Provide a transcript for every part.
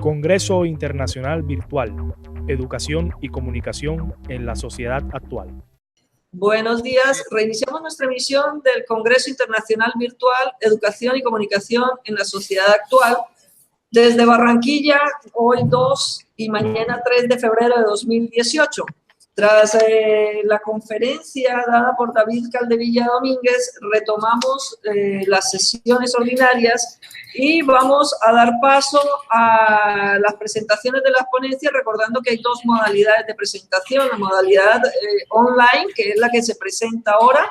Congreso Internacional Virtual, Educación y Comunicación en la Sociedad Actual. Buenos días, reiniciamos nuestra emisión del Congreso Internacional Virtual, Educación y Comunicación en la Sociedad Actual, desde Barranquilla, hoy 2 y mañana 3 de febrero de 2018. Tras la conferencia dada por David Caldevilla Domínguez, retomamos las sesiones ordinarias y vamos a dar paso a las presentaciones de las ponencias, recordando que hay dos modalidades de presentación, la modalidad online, que es la que se presenta ahora,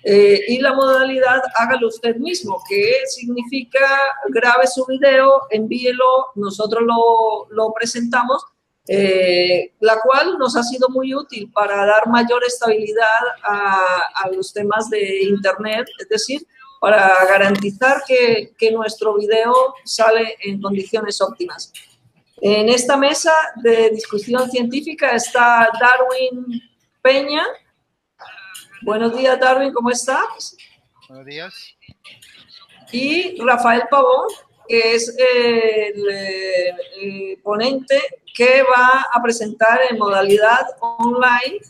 y la modalidad hágalo usted mismo, que significa grabe su video, envíelo, nosotros lo presentamos, la cual nos ha sido muy útil para dar mayor estabilidad a los temas de Internet, es decir, para garantizar que nuestro video sale en condiciones óptimas. En esta mesa de discusión científica está Darwin Peña. Buenos días, Darwin, ¿cómo estás? Buenos días. Y Rafael Pavón, que es el ponente que va a presentar en modalidad online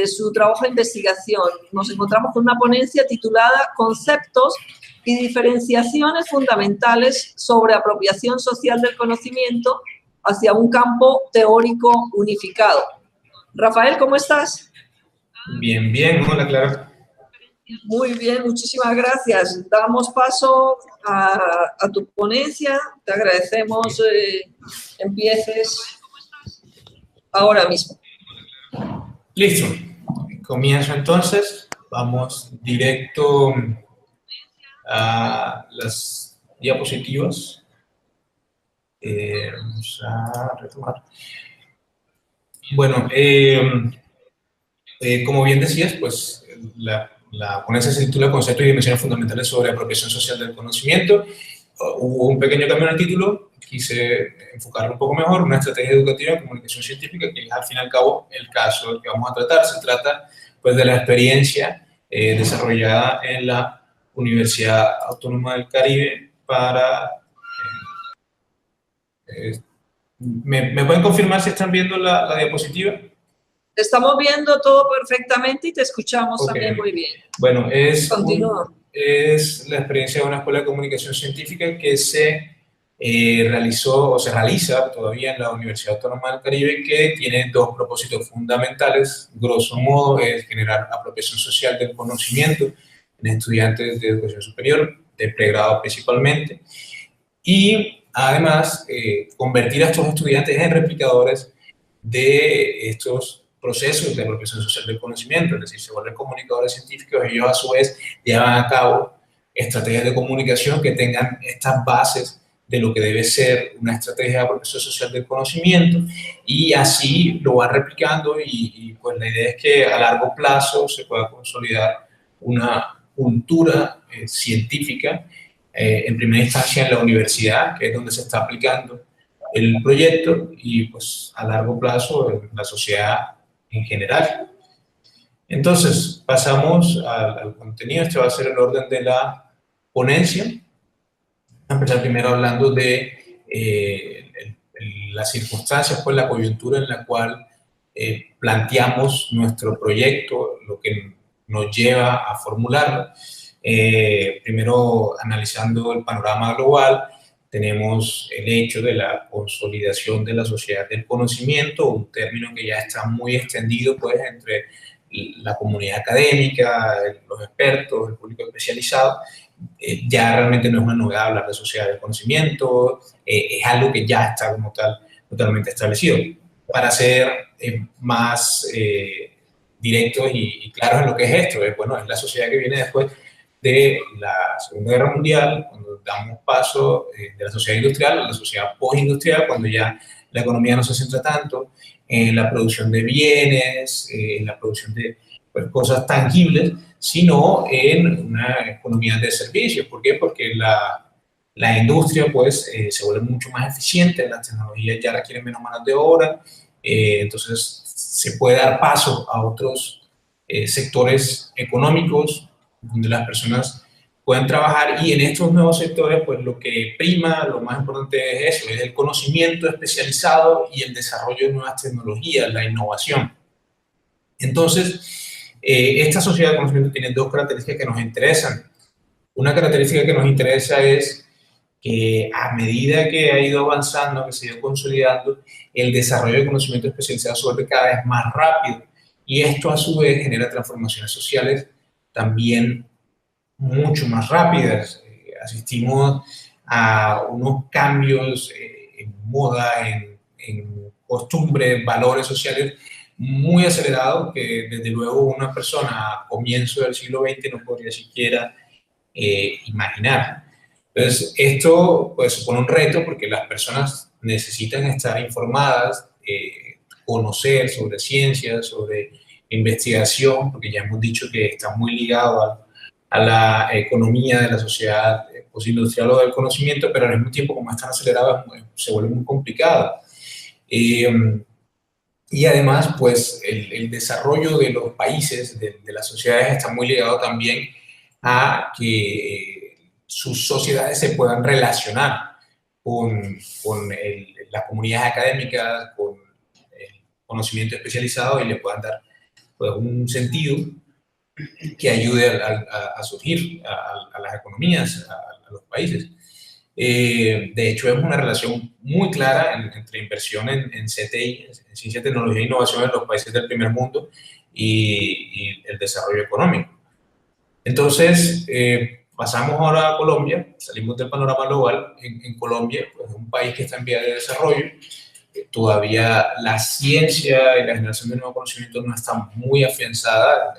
su trabajo de investigación. Nos encontramos con una ponencia titulada Conceptos y diferenciaciones fundamentales sobre apropiación social del conocimiento hacia un campo teórico unificado. Rafael, ¿cómo estás? Bien, bien. Hola, Clara. Muy bien, muchísimas gracias. Damos paso a tu ponencia. Te agradecemos empieces ahora mismo. Listo. Comienzo entonces. Vamos directo a las diapositivas. Vamos a retomar. Bueno, como bien decías, pues la ponencia se titula Conceptos y dimensiones fundamentales sobre apropiación social del conocimiento. Hubo un pequeño cambio en el título, quise enfocarlo un poco mejor, una estrategia educativa en comunicación científica, que es al fin y al cabo el caso del que vamos a tratar. Se trata pues de la experiencia desarrollada en la Universidad Autónoma del Caribe para... ¿me pueden confirmar si están viendo la diapositiva? Estamos viendo todo perfectamente y te escuchamos también muy bien. Bueno, es la experiencia de una escuela de comunicación científica que se realizó o se realiza todavía en la Universidad Autónoma del Caribe, que tiene dos propósitos fundamentales. Grosso modo, es generar apropiación social del conocimiento en estudiantes de educación superior, de pregrado principalmente, y además convertir a estos estudiantes en replicadores de estos procesos de apropiación social del conocimiento, es decir, se vuelven comunicadores científicos. Ellos a su vez llevan a cabo estrategias de comunicación que tengan estas bases de lo que debe ser una estrategia de apropiación social del conocimiento, y así lo van replicando y pues la idea es que a largo plazo se pueda consolidar una cultura científica, en primera instancia en la universidad, que es donde se está aplicando el proyecto, y pues a largo plazo en la sociedad en general. Entonces, pasamos al contenido. Este va a ser el orden de la ponencia. Vamos a empezar primero hablando de las circunstancias, pues la coyuntura en la cual planteamos nuestro proyecto, lo que nos lleva a formularlo. Primero, analizando el panorama global, tenemos el hecho de la consolidación de la sociedad del conocimiento, un término que ya está muy extendido pues entre la comunidad académica, los expertos, el público especializado. Ya realmente no es una novedad hablar de sociedad del conocimiento, es algo que ya está como tal totalmente establecido. Para ser más directos y claros en lo que es esto, bueno, es la sociedad que viene después de la Segunda Guerra Mundial, cuando damos paso de la sociedad industrial a la sociedad postindustrial, cuando ya la economía no se centra tanto en la producción de bienes, en la producción de pues, cosas tangibles, sino en una economía de servicios. ¿Por qué? Porque la industria pues, se vuelve mucho más eficiente, las tecnologías ya requieren menos mano de obra, entonces se puede dar paso a otros sectores económicos donde las personas pueden trabajar, y en estos nuevos sectores, pues lo que prima, lo más importante es eso, es el conocimiento especializado y el desarrollo de nuevas tecnologías, la innovación. Entonces, esta sociedad de conocimiento tiene dos características que nos interesan. Una característica que nos interesa es que a medida que ha ido avanzando, que se ha ido consolidando, el desarrollo de conocimiento especializado se vuelve cada vez más rápido, y esto a su vez genera transformaciones sociales también mucho más rápidas. Asistimos a unos cambios en moda, en costumbres, valores sociales muy acelerados que desde luego una persona a comienzo del siglo XX no podría siquiera imaginar. Entonces, esto pues, supone un reto porque las personas necesitan estar informadas, conocer sobre ciencia, sobre investigación, porque ya hemos dicho que está muy ligado a la economía de la sociedad postindustrial o del conocimiento, pero al mismo tiempo, como están aceleradas, se vuelve muy complicado. Y además, pues, el desarrollo de los países, de las sociedades, está muy ligado también a que sus sociedades se puedan relacionar con las comunidades académicas, con el conocimiento especializado, y le puedan dar pues, un sentido que ayude a surgir a las economías, a los países. De hecho, vemos una relación muy clara entre inversión en CTI, en ciencia, tecnología e innovación en los países del primer mundo y el desarrollo económico. Entonces, pasamos ahora a Colombia, salimos del panorama global. En Colombia, pues, es un país que está en vía de desarrollo. Todavía la ciencia y la generación de nuevo conocimiento no está muy afianzada,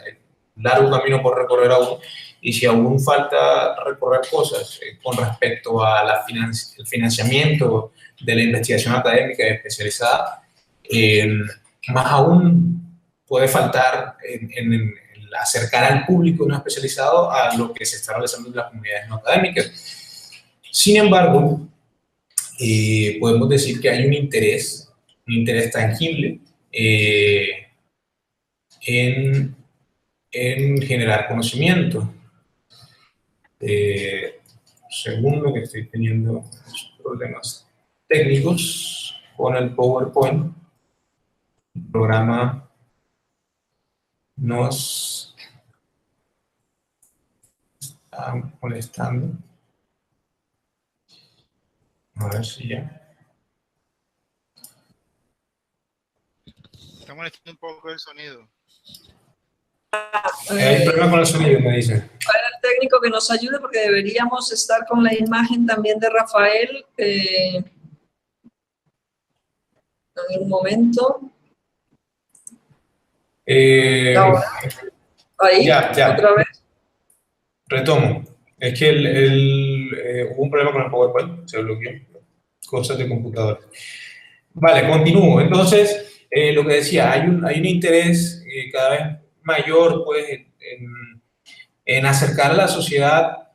largo camino por recorrer aún, y si aún falta recorrer cosas con respecto al financiamiento de la investigación académica y especializada, más aún puede faltar en acercar al público no especializado a lo que se está realizando en las comunidades no académicas. Sin embargo, podemos decir que hay un interés tangible en generar conocimiento. Segundo, que estoy teniendo problemas técnicos con el PowerPoint. El programa nos está molestando. A ver si ya. Está molestando un poco el sonido. Hay problema con el sonido, me dicen. Para el técnico que nos ayude, porque deberíamos estar con la imagen también de Rafael. En un momento. Ahora. Ahí, ya. otra vez. Retomo. Es que hubo un problema con el PowerPoint, se bloqueó. Cosas de computador. Vale, continúo. Entonces, lo que decía, hay un interés cada vez mayor, pues, en acercar a la sociedad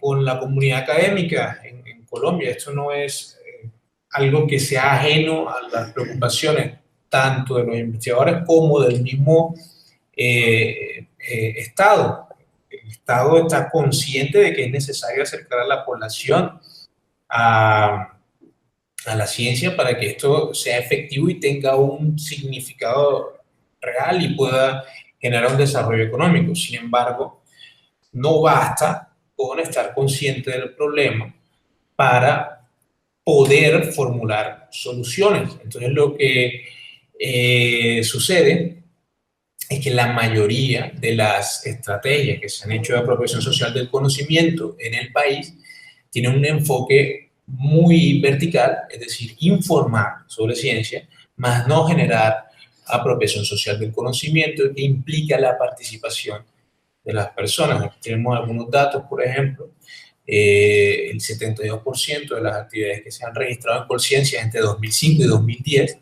con la comunidad académica en Colombia. Esto no es algo que sea ajeno a las preocupaciones tanto de los investigadores como del mismo Estado. El Estado está consciente de que es necesario acercar a la población a la ciencia para que esto sea efectivo y tenga un significado real y pueda generar un desarrollo económico. Sin embargo, no basta con estar consciente del problema para poder formular soluciones. Entonces, lo que sucede es que la mayoría de las estrategias que se han hecho de apropiación social del conocimiento en el país tienen un enfoque muy vertical, es decir, informar sobre ciencia, más no generar apropiación social del conocimiento, que implica la participación de las personas. Aquí tenemos algunos datos, por ejemplo, el 72% de las actividades que se han registrado en Colciencia entre 2005 y 2010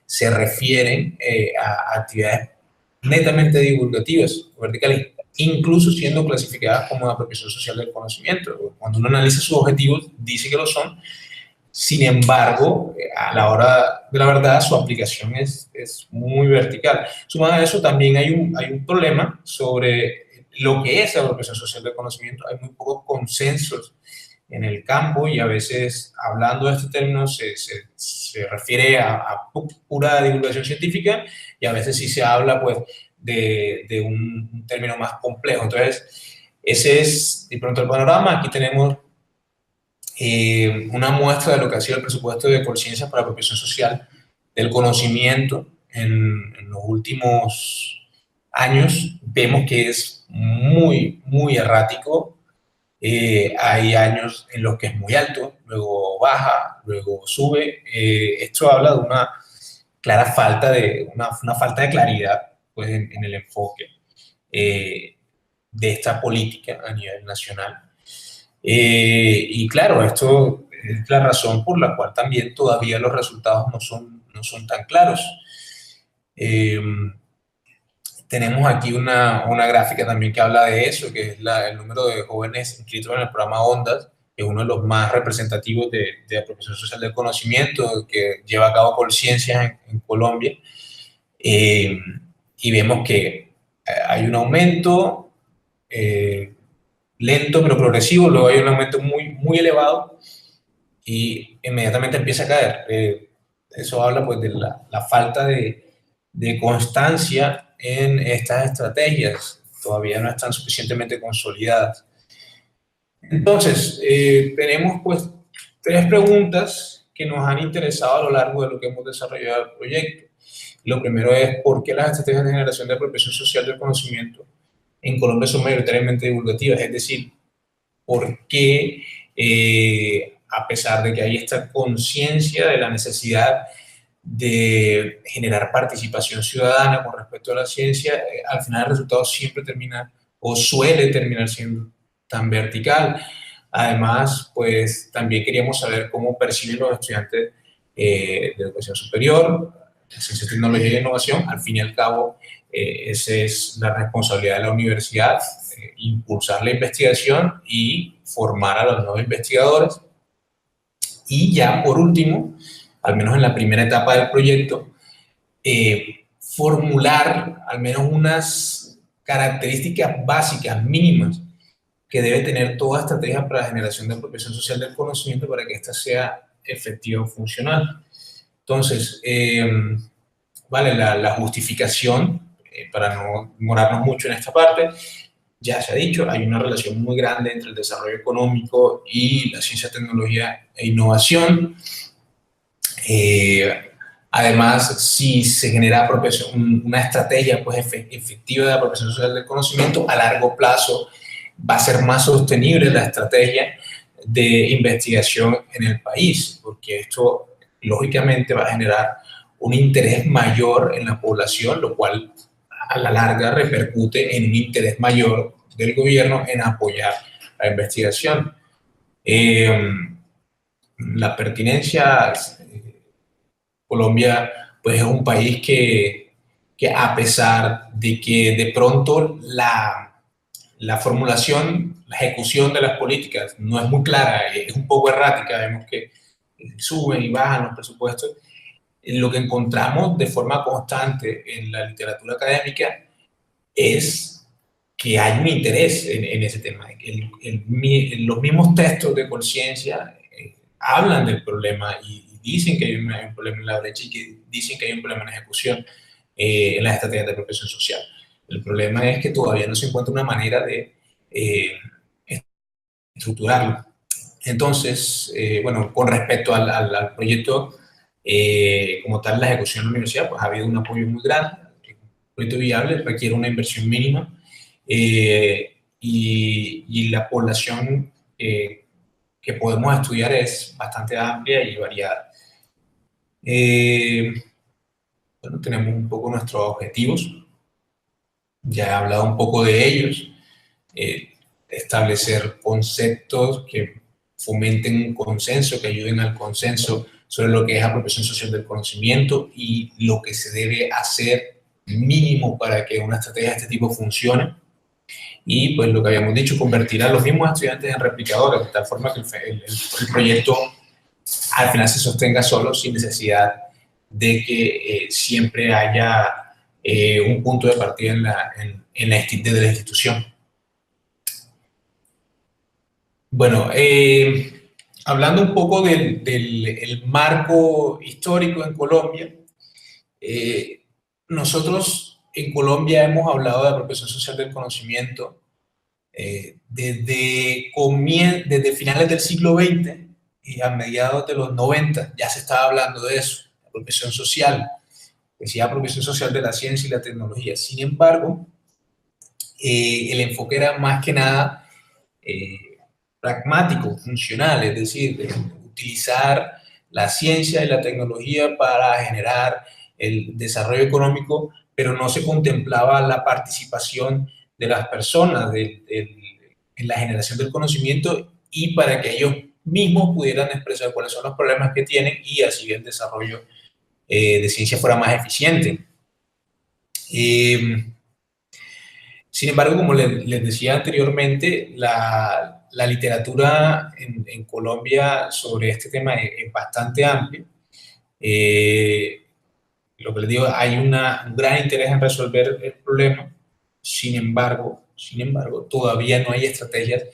se refieren a actividades netamente divulgativas, verticales, incluso siendo clasificadas como apropiación social del conocimiento. Cuando uno analiza sus objetivos, dice que lo son. Sin embargo, a la hora de la verdad, su aplicación es muy vertical. Sumado a eso, también hay un problema sobre lo que es la apropiación social del conocimiento. Hay muy pocos consensos en el campo y a veces, hablando de este término, se refiere a pura divulgación científica y a veces sí se habla pues, de un término más complejo. Entonces, ese es de pronto el panorama. Aquí tenemos una muestra de lo que ha sido el presupuesto de Colciencias para la apropiación social del conocimiento en los últimos años. Vemos que es muy, muy errático. Hay años en los que es muy alto, luego baja, luego sube. Esto habla de una clara falta de, una falta de claridad pues, en el enfoque de esta política a nivel nacional. Y claro, esto es la razón por la cual también todavía los resultados no son tan claros. Tenemos aquí una gráfica también que habla de eso, que es el número de jóvenes inscritos en el programa ONDAS, que es uno de los más representativos de apropiación social del conocimiento que lleva a cabo Colciencias en Colombia. Y vemos que hay un aumento lento pero progresivo, luego hay un aumento muy, muy elevado y inmediatamente empieza a caer. Eso habla pues de la falta de constancia en estas estrategias, todavía no están suficientemente consolidadas. Entonces, tenemos pues 3 preguntas que nos han interesado a lo largo de lo que hemos desarrollado el proyecto. Lo primero es, ¿por qué las estrategias de generación de apropiación social del conocimiento en Colombia son mayoritariamente divulgativas? Es decir, ¿por qué, a pesar de que hay esta conciencia de la necesidad de generar participación ciudadana con respecto a la ciencia, al final el resultado siempre termina o suele terminar siendo tan vertical? Además, pues también queríamos saber cómo perciben los estudiantes de educación superior, ciencia, tecnología e innovación. Al fin y al cabo, esa es la responsabilidad de la universidad, impulsar la investigación y formar a los nuevos investigadores. Y ya por último, al menos en la primera etapa del proyecto, formular al menos unas características básicas, mínimas, que debe tener toda estrategia para la generación de apropiación social del conocimiento para que ésta sea efectiva o funcional. Entonces, vale, la justificación, para no demorarnos mucho en esta parte, ya se ha dicho, hay una relación muy grande entre el desarrollo económico y la ciencia, tecnología e innovación. Además, si se genera una estrategia pues, efectiva de apropiación social del conocimiento, a largo plazo va a ser más sostenible la estrategia de investigación en el país, porque esto lógicamente va a generar un interés mayor en la población, lo cual a la larga repercute en un interés mayor del gobierno en apoyar la investigación. La pertinencia, Colombia pues es un país que a pesar de que de pronto la formulación, la ejecución de las políticas no es muy clara, es un poco errática, vemos que suben y bajan los presupuestos, lo que encontramos de forma constante en la literatura académica es que hay un interés en ese tema. Los mismos textos de Colciencia hablan del problema y dicen que hay un problema en la brecha y que dicen que hay un problema en la ejecución en las estrategias de apropiación social. El problema es que todavía no se encuentra una manera de estructurarlo. Entonces, bueno, con respecto al proyecto como tal, la ejecución en la universidad, pues ha habido un apoyo muy grande. El proyecto viable requiere una inversión mínima y la población que podemos estudiar es bastante amplia y variada. Bueno, tenemos un poco nuestros objetivos, ya he hablado un poco de ellos. Establecer conceptos que fomenten un consenso, que ayuden al consenso sobre lo que es apropiación social del conocimiento y lo que se debe hacer mínimo para que una estrategia de este tipo funcione. Y pues lo que habíamos dicho, convertir a los mismos estudiantes en replicadores, de tal forma que el proyecto al final se sostenga solo, sin necesidad de que siempre haya un punto de partida de la institución. Bueno, hablando un poco del marco histórico en Colombia, nosotros en Colombia hemos hablado de apropiación social del conocimiento desde finales del siglo XX y a mediados de los 90 ya se estaba hablando de eso, apropiación social, decía apropiación social de la ciencia y la tecnología. Sin embargo, el enfoque era más que nada pragmático, funcional, es decir, de utilizar la ciencia y la tecnología para generar el desarrollo económico, pero no se contemplaba la participación de las personas en la generación del conocimiento y para que ellos mismos pudieran expresar cuáles son los problemas que tienen y así el desarrollo de ciencia fuera más eficiente. Sin embargo, como les decía anteriormente, la literatura en Colombia sobre este tema es bastante amplia. Lo que les digo, hay un gran interés en resolver el problema. Sin embargo, todavía no hay estrategias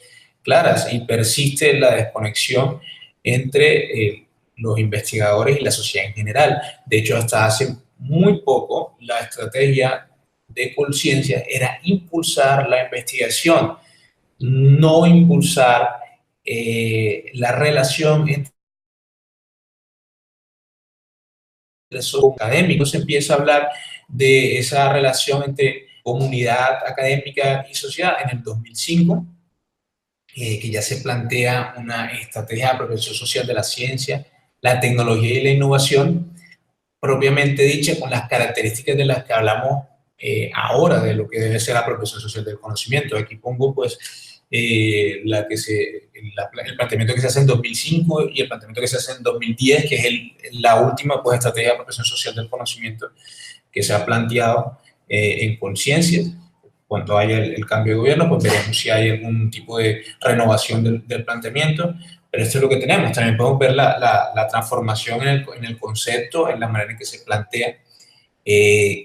claras y persiste la desconexión entre los investigadores y la sociedad en general. De hecho, hasta hace muy poco, la estrategia de Colciencias era impulsar la investigación, no impulsar la relación entre los académicos. Se empieza a hablar de esa relación entre comunidad académica y sociedad en el 2005, que ya se plantea una estrategia de apropiación social de la ciencia, la tecnología y la innovación, propiamente dicha, con las características de las que hablamos ahora de lo que debe ser la apropiación social del conocimiento. Aquí pongo pues el planteamiento que se hace en 2005 y el planteamiento que se hace en 2010, que es la última pues, estrategia de apropiación social del conocimiento que se ha planteado en Colciencias. Cuando haya el cambio de gobierno, pues veremos si hay algún tipo de renovación del planteamiento, pero esto es lo que tenemos. También podemos ver la transformación en el concepto, en la manera en que se plantea.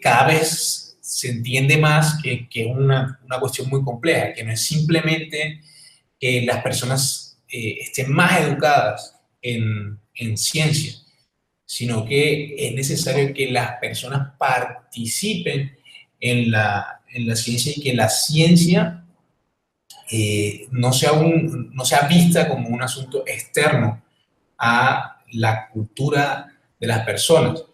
Cada vez se entiende más que es una cuestión muy compleja, que no es simplemente que las personas estén más educadas en ciencia, sino que es necesario que las personas participen en la ciencia y que la ciencia no sea vista como un asunto externo a la cultura de las personas,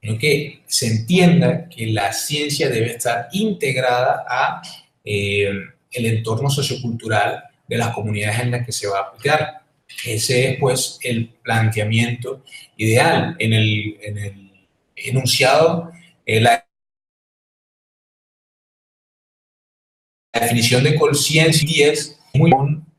sino que se entienda que la ciencia debe estar integrada a el entorno sociocultural de las comunidades en las que se va a aplicar. Ese es, pues, el planteamiento ideal. En el enunciado, la definición de Colciencia es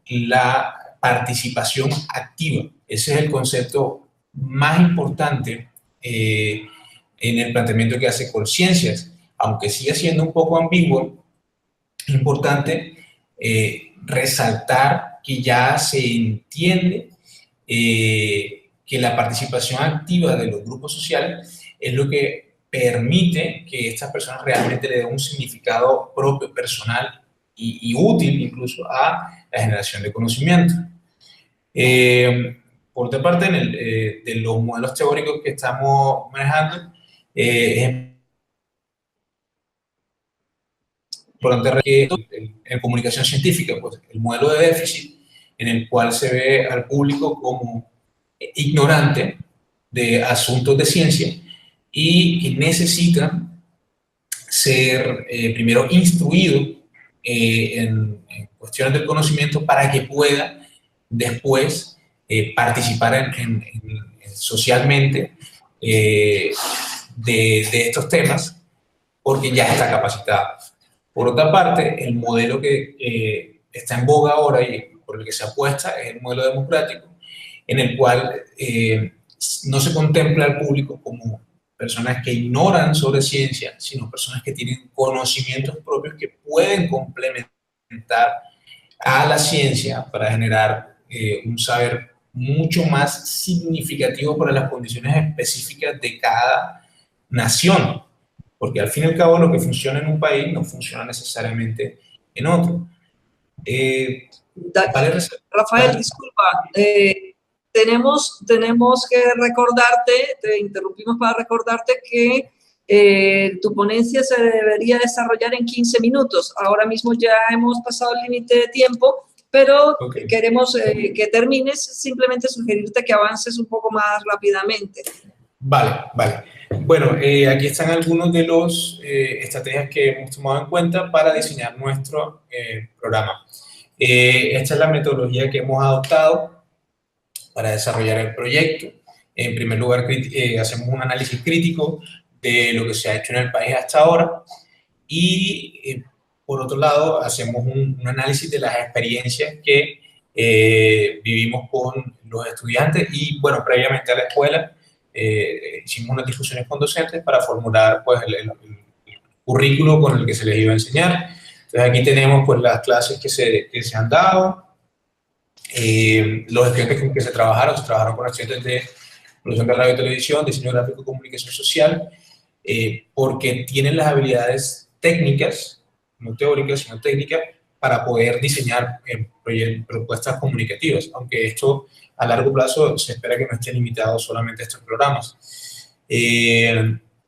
la participación activa. Ese es el concepto más importante en el planteamiento que hace Colciencias. Aunque sigue siendo un poco ambiguo, es importante resaltar que ya se entiende que la participación activa de los grupos sociales es lo que permite que estas personas realmente le den un significado propio, personal y útil incluso a la generación de conocimiento. Por otra parte, de los modelos teóricos que estamos manejando, es importante que en comunicación científica, pues el modelo de déficit, en el cual se ve al público como ignorante de asuntos de ciencia y que necesitan ser primero instruidos en cuestiones del conocimiento para que pueda después participar socialmente de estos temas, porque ya está capacitado. Por otra parte, el modelo que está en boga ahora y por el que se apuesta es el modelo democrático, en el cual no se contempla al público como personas que ignoran sobre ciencia, sino personas que tienen conocimientos propios que pueden complementar a la ciencia para generar un saber mucho más significativo para las condiciones específicas de cada nación, porque al fin y al cabo lo que funciona en un país no funciona necesariamente en otro. Vale, Rafael, vale. disculpa, tenemos que recordarte, te interrumpimos para recordarte que tu ponencia se debería desarrollar en 15 minutos. Ahora mismo ya hemos pasado el límite de tiempo, pero queremos que termines, simplemente sugerirte que avances un poco más rápidamente. Vale, vale. Bueno, aquí están algunos de los estrategias que hemos tomado en cuenta para diseñar nuestro programa. Esta es la metodología que hemos adoptado para desarrollar el proyecto. En primer lugar, hacemos un análisis crítico de lo que se ha hecho en el país hasta ahora y, por otro lado, hacemos un análisis de las experiencias que vivimos con los estudiantes y, bueno, previamente a la escuela, hicimos unas discusiones con docentes para formular pues, el currículo con el que se les iba a enseñar. Entonces aquí tenemos pues, las clases que se han dado, los estudiantes con que se trabajaron con estudiantes de producción de radio y televisión, diseño gráfico y comunicación social, porque tienen las habilidades técnicas, no teóricas, sino técnicas, para poder diseñar propuestas comunicativas, aunque esto a largo plazo se espera que no esté limitado solamente a estos programas.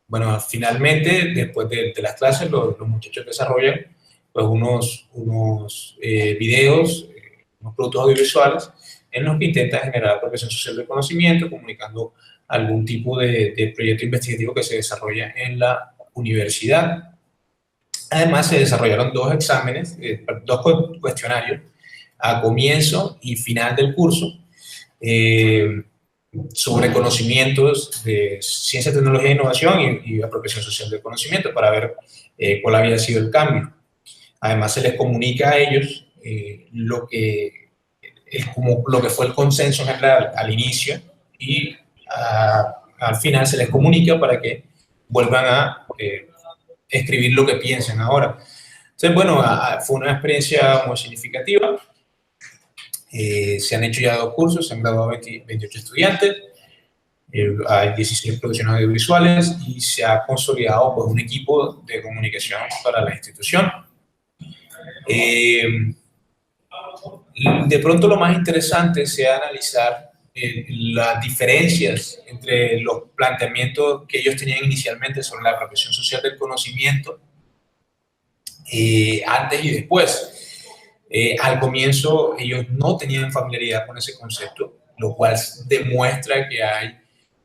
Bueno, finalmente, después de las clases, los muchachos desarrollan pues, unos videos, unos productos audiovisuales en los que intentan generar apropiación social del conocimiento, comunicando algún tipo de proyecto investigativo que se desarrolla en la universidad. Además, se desarrollaron dos exámenes, dos cuestionarios a comienzo y final del curso sobre conocimientos de ciencia, tecnología e innovación y apropiación social del conocimiento para ver cuál había sido el cambio. Además, se les comunica a ellos lo que fue el consenso general al inicio y al final se les comunica para que vuelvan a escribir lo que piensan ahora. Entonces, bueno, fue una experiencia muy significativa. Se han hecho ya 2 cursos, se han graduado 28 estudiantes, hay 16 producciones audiovisuales y se ha consolidado pues, un equipo de comunicación para la institución. De pronto lo más interesante sea analizar las diferencias entre los planteamientos que ellos tenían inicialmente sobre la apropiación social del conocimiento antes y después. Al comienzo ellos no tenían familiaridad con ese concepto, lo cual demuestra que hay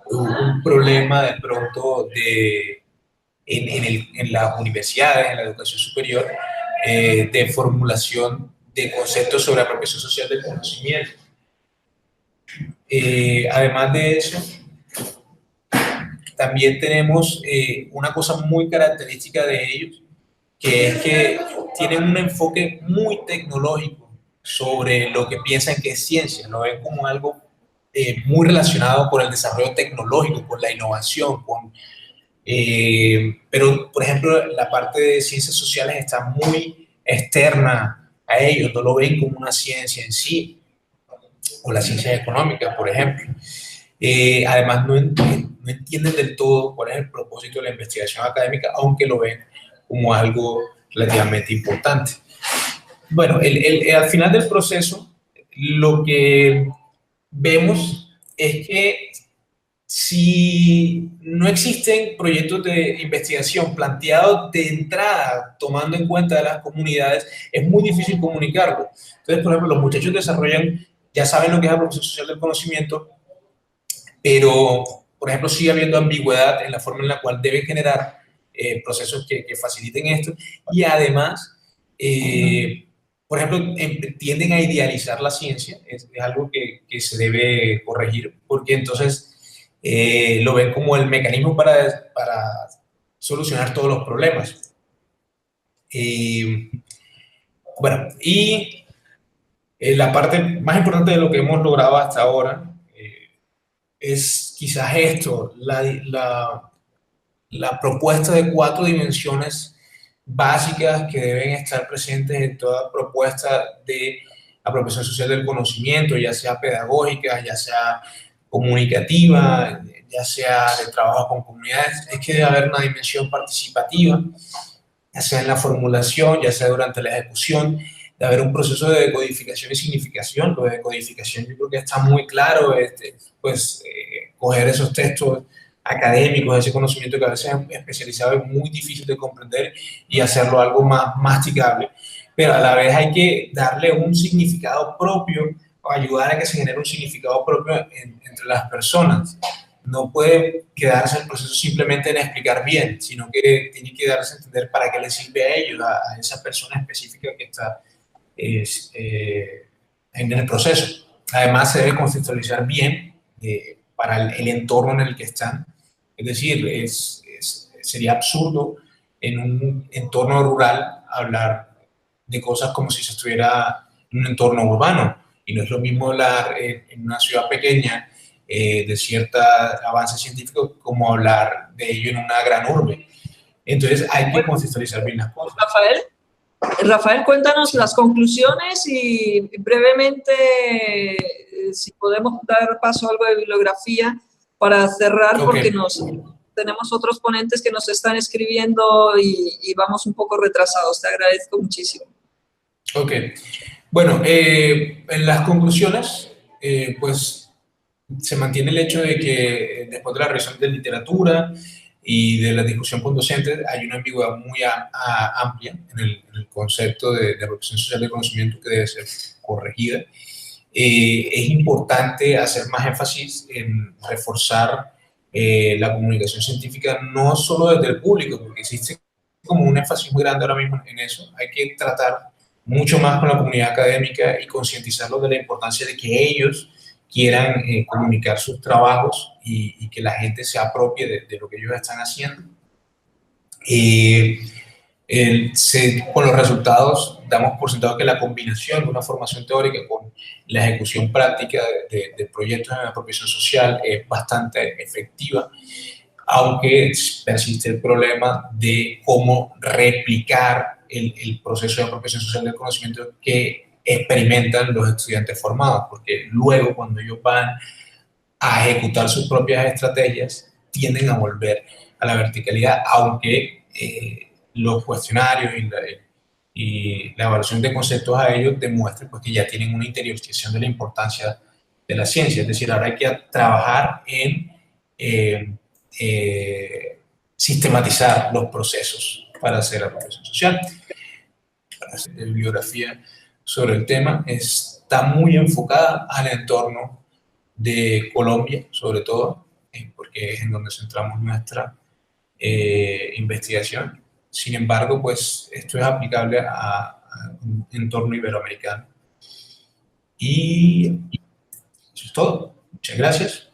un problema de pronto en las universidades, en la educación superior, de formulación de conceptos sobre apropiación social del conocimiento. Además de eso, también tenemos una cosa muy característica de ellos, que es que tienen un enfoque muy tecnológico sobre lo que piensan que es ciencia, lo ven como algo muy relacionado con el desarrollo tecnológico, con la innovación, pero, por ejemplo, la parte de ciencias sociales está muy externa a ellos, no lo ven como una ciencia en sí, o las ciencias económicas, por ejemplo. Además, no entienden del todo cuál es el propósito de la investigación académica, aunque lo ven como algo relativamente importante. Bueno, al final del proceso, lo que vemos es que si no existen proyectos de investigación planteados de entrada, tomando en cuenta de las comunidades, es muy difícil comunicarlo. Entonces, por ejemplo, los muchachos ya saben lo que es la apropiación social del conocimiento, pero, por ejemplo, sigue habiendo ambigüedad en la forma en la cual deben generar procesos que faciliten esto, y además, por ejemplo, tienden a idealizar la ciencia, es algo que se debe corregir, porque entonces lo ven como el mecanismo para solucionar todos los problemas. Bueno, y la parte más importante de lo que hemos logrado hasta ahora es quizás esto, la propuesta de 4 dimensiones básicas que deben estar presentes en toda propuesta de apropiación social del conocimiento, ya sea pedagógica, ya sea comunicativa, ya sea de trabajo con comunidades. Es que debe haber una dimensión participativa, ya sea en la formulación, ya sea durante la ejecución, haber un proceso de decodificación y significación. Lo de decodificación yo creo que está muy claro, coger esos textos académicos, ese conocimiento que a veces es especializado, es muy difícil de comprender y hacerlo algo más masticable. Pero a la vez hay que darle un significado propio o ayudar a que se genere un significado propio entre las personas. No puede quedarse el proceso simplemente en explicar bien, sino que tiene que darse a entender para qué le sirve a ellos, a esa persona específica que está en el proceso. Además, se debe contextualizar bien para el entorno en el que están. Es decir, sería absurdo en un entorno rural hablar de cosas como si se estuviera en un entorno urbano. Y no es lo mismo hablar en una ciudad pequeña de cierto avance científico como hablar de ello en una gran urbe. Entonces hay que contextualizar bien las cosas. Rafael, cuéntanos las conclusiones y brevemente, si podemos dar paso a algo de bibliografía para cerrar, porque tenemos otros ponentes que nos están escribiendo y vamos un poco retrasados. Te agradezco muchísimo. Ok. Bueno, en las conclusiones, pues se mantiene el hecho de que después de la revisión de literatura y de la discusión con docentes, hay una ambigüedad muy amplia en el concepto de apropiación social del conocimiento que debe ser corregida. Es importante hacer más énfasis en reforzar la comunicación científica, no solo desde el público, porque existe como un énfasis muy grande ahora mismo en eso. Hay que tratar mucho más con la comunidad académica y concientizarlos de la importancia de que ellos quieran comunicar sus trabajos y que la gente se apropie de lo que ellos están haciendo. Con los resultados damos por sentado que la combinación de una formación teórica con la ejecución práctica de proyectos de apropiación social es bastante efectiva, aunque persiste el problema de cómo replicar el proceso de apropiación social del conocimiento que experimentan los estudiantes formados, porque luego cuando ellos van a ejecutar sus propias estrategias tienden a volver a la verticalidad, aunque los cuestionarios y la evaluación de conceptos a ellos demuestren pues, que ya tienen una interiorización de la importancia de la ciencia. Es decir, ahora hay que trabajar en sistematizar los procesos para hacer la apropiación social. La bibliografía sobre el tema está muy enfocada al entorno de Colombia, sobre todo, porque es en donde centramos nuestra investigación. Sin embargo, pues esto es aplicable a un entorno iberoamericano. Y eso es todo. Muchas gracias.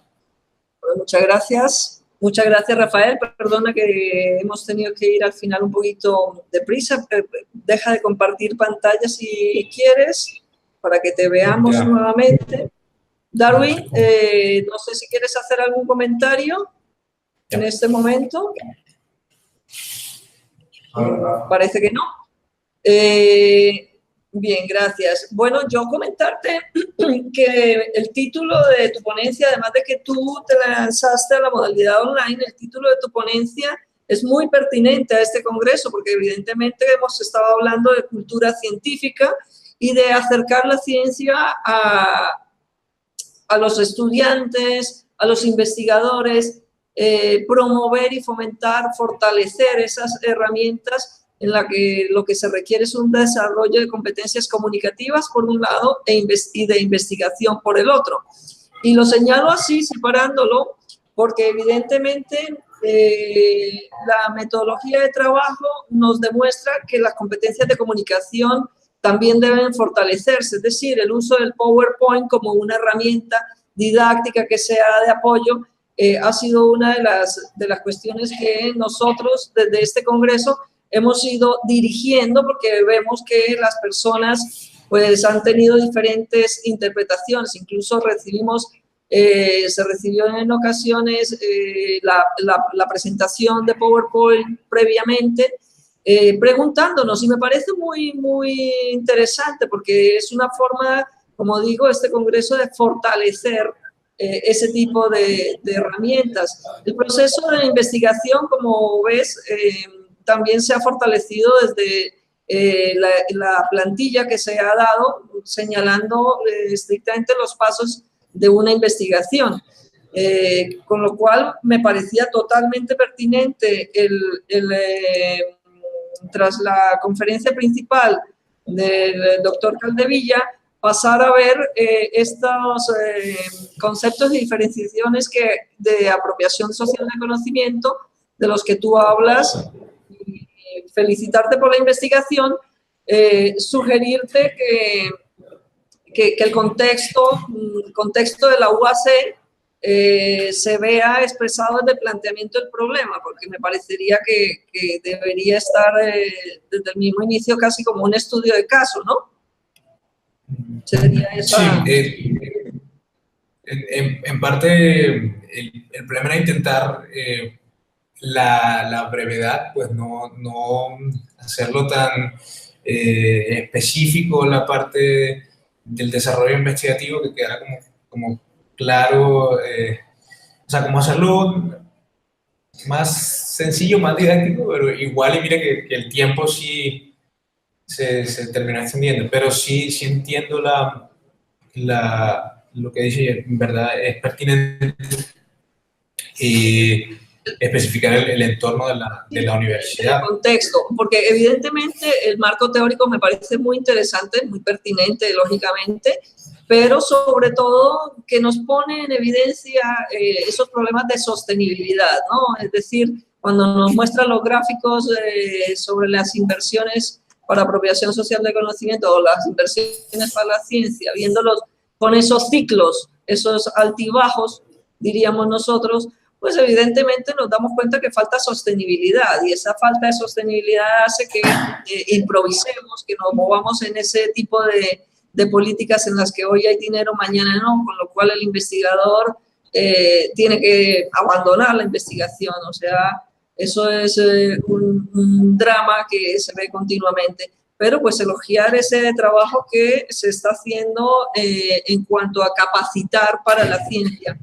Muchas gracias. Muchas gracias, Rafael. Perdona que hemos tenido que ir al final un poquito deprisa. Deja de compartir pantalla si quieres, para que te veamos nuevamente. Darwin, no sé si quieres hacer algún comentario en este momento. Parece que no. Bien, gracias. Bueno, yo comentarte que el título de tu ponencia, además de que tú te lanzaste a la modalidad online, el título de tu ponencia es muy pertinente a este congreso, porque evidentemente hemos estado hablando de cultura científica y de acercar la ciencia a los estudiantes, a los investigadores, promover y fomentar, fortalecer esas herramientas en la que lo que se requiere es un desarrollo de competencias comunicativas por un lado y de investigación por el otro. Y lo señalo así, separándolo, porque evidentemente la metodología de trabajo nos demuestra que las competencias de comunicación también deben fortalecerse, es decir, el uso del PowerPoint como una herramienta didáctica que sea de apoyo ha sido una de las cuestiones que nosotros desde este congreso hemos ido dirigiendo, porque vemos que las personas pues han tenido diferentes interpretaciones. Incluso se recibió en ocasiones la presentación de PowerPoint previamente, preguntándonos, y me parece muy, muy interesante, porque es una forma, como digo, este congreso de fortalecer ese tipo de herramientas. El proceso de investigación, como ves, también se ha fortalecido desde la plantilla que se ha dado señalando estrictamente los pasos de una investigación. Con lo cual me parecía totalmente pertinente tras la conferencia principal del doctor Caldevilla, pasar a ver estos conceptos de diferenciaciones de apropiación social de conocimiento de los que tú hablas, y felicitarte por la investigación, sugerirte que el contexto de la UAC se vea expresado en el planteamiento del problema, porque me parecería que debería estar desde el mismo inicio casi como un estudio de caso, ¿no? Sería esa... Sí, en parte el problema era intentar la brevedad, pues no hacerlo tan específico la parte del desarrollo investigativo, que quedara como claro, o sea, como hacerlo más sencillo, más didáctico, pero igual, y mire que el tiempo sí se terminó extendiendo, pero sí entiendo lo que dice, en verdad es pertinente especificar el entorno de la universidad. El contexto, porque evidentemente el marco teórico me parece muy interesante, muy pertinente, lógicamente, pero sobre todo que nos pone en evidencia esos problemas de sostenibilidad, ¿no? Es decir, cuando nos muestran los gráficos sobre las inversiones para apropiación social de conocimiento o las inversiones para la ciencia, viéndolos con esos ciclos, esos altibajos, diríamos nosotros, pues evidentemente nos damos cuenta que falta sostenibilidad, y esa falta de sostenibilidad hace que improvisemos, que nos movamos en ese tipo de políticas en las que hoy hay dinero, mañana no, con lo cual el investigador tiene que abandonar la investigación. O sea, eso es un drama que se ve continuamente. Pero pues elogiar ese trabajo que se está haciendo en cuanto a capacitar para la ciencia.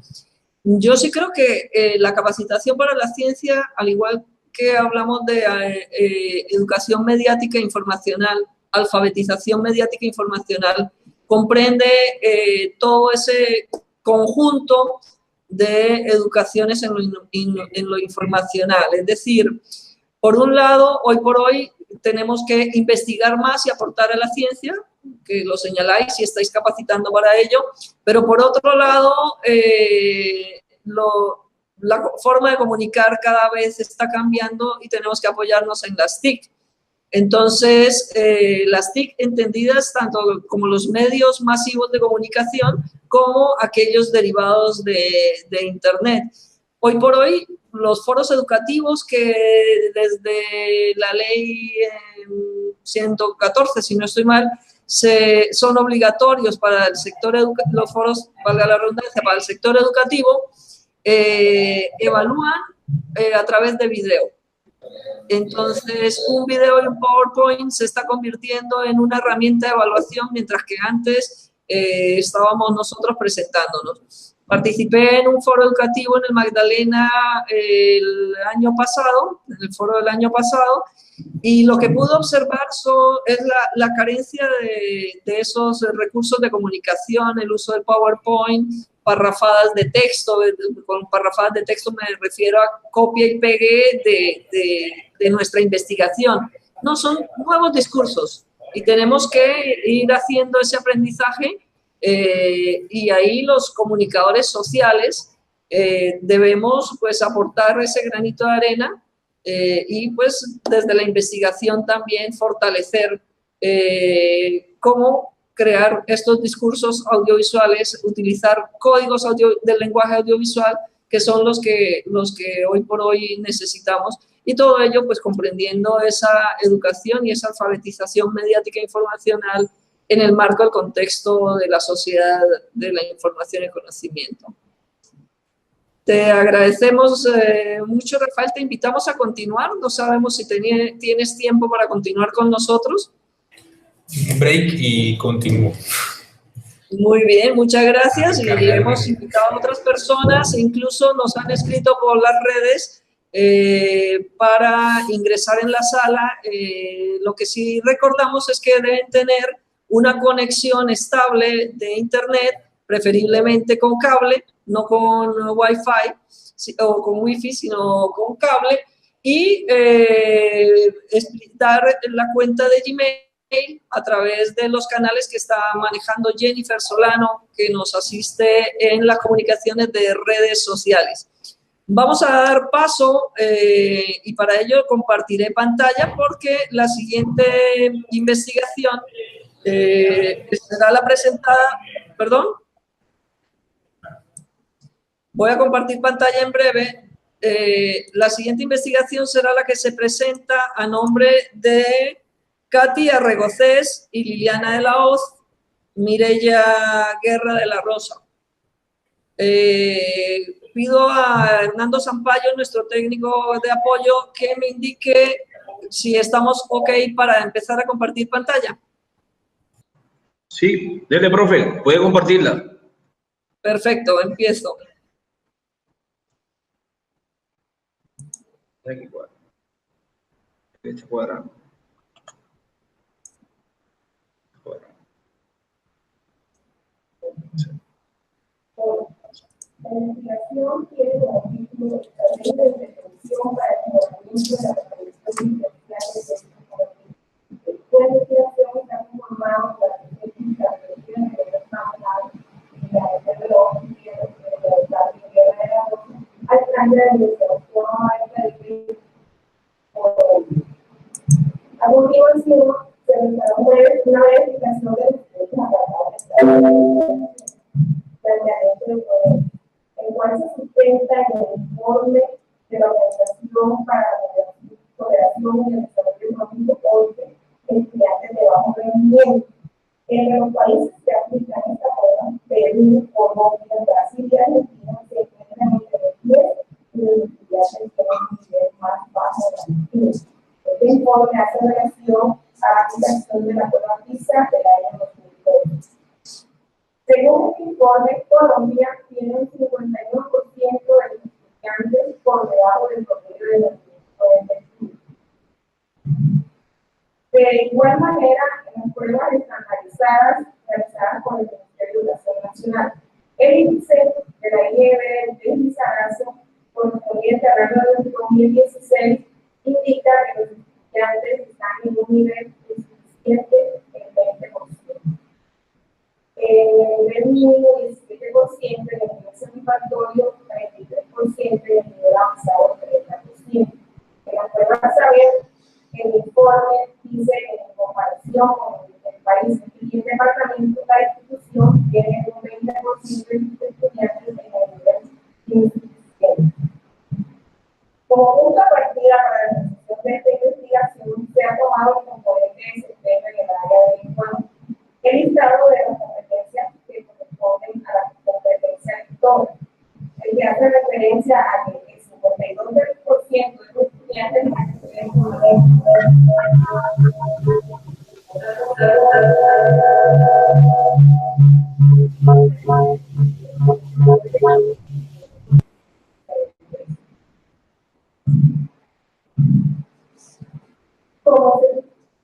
Yo sí creo que la capacitación para la ciencia, al igual que hablamos de educación mediática e informacional, alfabetización mediática e informacional, comprende todo ese conjunto de educaciones en lo informacional. Es decir, por un lado, hoy por hoy tenemos que investigar más y aportar a la ciencia, que lo señaláis y estáis capacitando para ello, pero por otro lado, la forma de comunicar cada vez está cambiando y tenemos que apoyarnos en las TIC. Entonces, las TIC entendidas tanto como los medios masivos de comunicación como aquellos derivados de Internet. Hoy por hoy, los foros educativos que desde la ley 114, si no estoy mal, son obligatorios para el sector educativo, los foros, valga la redundancia, para el sector educativo, evalúan a través de video. Entonces, un video y un PowerPoint se está convirtiendo en una herramienta de evaluación, mientras que antes estábamos nosotros presentándonos. Participé en un foro educativo en el Magdalena el año pasado, en el foro del año pasado, y lo que pude observar es la carencia de esos recursos de comunicación, el uso del PowerPoint, parrafadas de texto. Con parrafadas de texto me refiero a copia y pegue de nuestra investigación. No, son nuevos discursos y tenemos que ir haciendo ese aprendizaje, y ahí los comunicadores sociales debemos pues aportar ese granito de arena, y pues desde la investigación también fortalecer cómo crear estos discursos audiovisuales, utilizar códigos del lenguaje audiovisual, que son los que hoy por hoy necesitamos, y todo ello pues comprendiendo esa educación y esa alfabetización mediática e informacional en el marco del contexto de la sociedad de la información y conocimiento. Te agradecemos mucho, Rafael, te invitamos a continuar, no sabemos si tienes tiempo para continuar con nosotros. Break y continúo. Muy bien, muchas gracias. Y hemos invitado a otras personas, incluso nos han escrito por las redes para ingresar en la sala. Lo que sí recordamos es que deben tener una conexión estable de internet, preferiblemente con cable, no con Wi-Fi o con Wi-Fi, sino con cable, y dar la cuenta de Gmail a través de los canales que está manejando Jennifer Solano, que nos asiste en las comunicaciones de redes sociales. Vamos a dar paso y para ello compartiré pantalla porque la siguiente investigación será la presentada, perdón. Voy a compartir pantalla en breve. La siguiente investigación será la que se presenta a nombre de Katy Arregocés y Liliana de la Hoz, Mireya Guerra de la Rosa. Pido a Hernando Zampayo, nuestro técnico de apoyo, que me indique si estamos ok para empezar a compartir pantalla. Sí, dele, profe, puede compartirla. Perfecto, empiezo. Aquí cuadro. Este cuadrado. La investigación tiene como título Estrategias de Intervención para el Mejoramiento de la Prevención Industrial de la investigación está conformada por las técnicas de prevención de los trabajadores y la de los oficiales de la Guerra de la Rosa, al plan de la investigación a continuación se realizará una verificación de los estrategias planteamiento del poder, el cual se sustenta en el informe de la Organización para la Cooperación y el Desarrollo Económico, OIE, estudiantes de bajo rendimiento. Entre los países que aplican esta prueba, Perú, Colombia, Brasil y Argentina se encuentran entre los 10 y los estudiantes que tienen un nivel más bajo de la. Este informe hace relación a la aplicación de la prueba PISA del año 2012. Según este informe, Colombia tiene un 51% de los estudiantes por debajo del promedio de los estudios. De igual manera, en las pruebas estandarizadas realizadas por el Ministerio de Educación Nacional, el índice de la IEB de Lizarazo, correspondiente al año de 2016, indica que los estudiantes están en un nivel insuficiente en 20%. El mínimo 17%, en el nivel satisfactorio 33% y el nivel avanzado 30%. En la prueba a saber, el informe dice que en comparación con el país y el departamento, la institución tiene un 20% de estudiantes en el nivel insuficiente. Como punto de partida para la realización de esta investigación, se ha tomado el componente de desempeño en el área de lenguaje. El listado de las competencias que corresponden a la competencia lectora, el que hace referencia a que el 52% de los estudiantes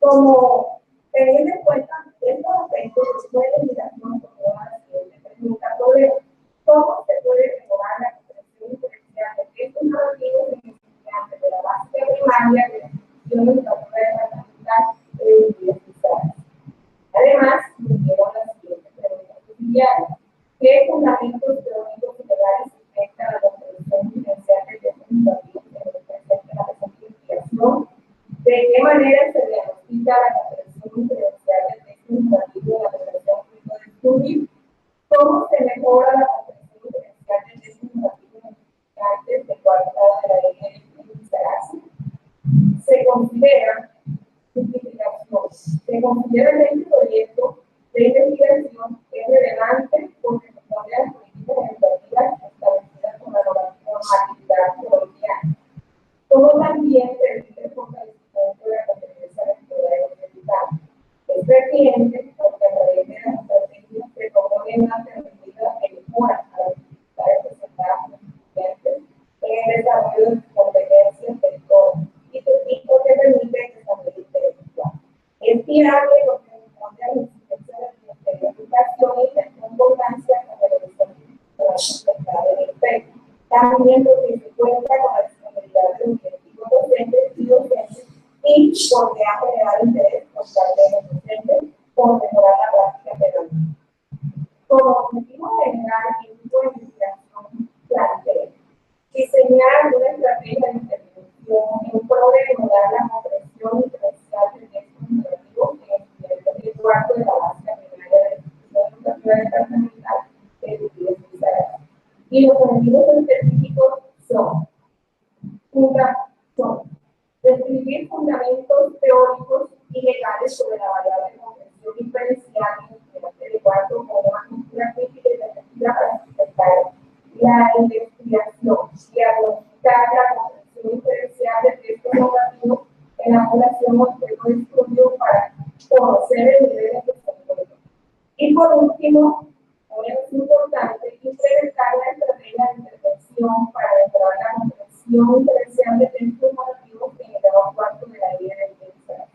como teniendo en cuenta estos aspectos de la investigación, como la siguiente pregunta sobre cómo se puede mejorar la comprensión diferencial de estos narrativos en estudiantes de la base primaria de la institución educativa de la capital universitaria. Además, surgieron las siguientes preguntas subsidiarias. ¿Qué fundamentos teóricos y legales afectan a la comprensión diferencial de estos narrativos en el presente la presente investigación? ¿De qué manera se diagnostica la comprensión diferencial del texto educativo de la comprensión de estudio? ¿Cómo se mejora la comprensión diferencial del texto educativo en estudiantes de cuarto grado de la línea de Lizarazo? Se considera que este proyecto de investigación es relevante porque responde a las políticas educativas establecidas con la normatividad colombiana, como también permite el fortalecimiento de la competencia lectora y digital. Es pertinente porque a través de las estrategias se propone una alternativa que mejora a las dificultades presentadas por los estudiantes en el desarrollo de sus competencias admirable porque responde a la incidencia de la educación y la concordancia con el resultado del efecto. También porque se cuenta con la disponibilidad de los directivos docentes y docentes y porque ha generado interés por parte de los docentes por mejorar la práctica pedagógica. Como objetivo general, el grupo de investigación plantea diseñar una estrategia de intervención en pro de mejorar la comprensión diferencial de textos educativos en el nivel de cuarto de la base primaria de la institución educativa departamental de Gutiérrez. Y los objetivos específicos son describir fundamentos teóricos y legales sobre la variable de comprensión diferencial en el nivel de cuarto como una cultura crítica y efectiva para sustentar la investigación y diagnosticar la comprensión diferencial de textos normativos en la población objeto de estudio para conocer el nivel de desarrollo. Y por último, es importante implementar la estrategia de intervención para mejorar la comprensión diferencial de textos normativos en el grado cuarto de la ley de identidad.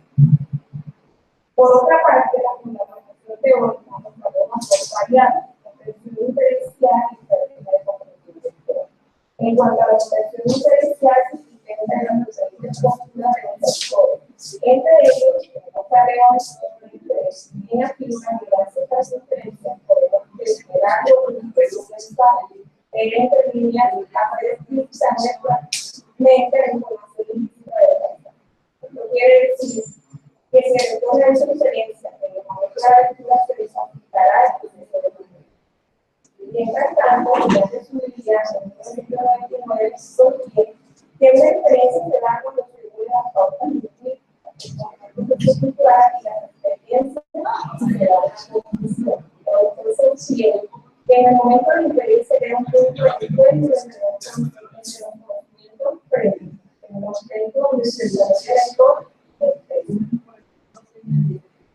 Por otra parte, la fundamentación teórica nos podemos ser variadas, comprensión diferencial y estrategia de comprensión lectora. En cuanto a la comprensión diferencial, se intenta en los diferentes posturas de los sectores. Entre ellos, tenemos tareas de interés en activar diversas diferencias, podemos desvelar los principios necesarios entre líneas a prescripción mente la información ilícita de la verdad. Esto quiere decir que si el lector realiza diferencia en el momento de la lectura se les aplicará el proceso de lectura. Mientras tanto, ya se subiría en el capítulo 29 sostiene que una diferencia se da cuando se regula las pautas lingüísticas, el concepto cultural y las experiencias de la constitución. Entonces, sostiene que en el momento de interés se crea un punto de encuentro entre los conocimientos previos, en el momento donde se establece el lector.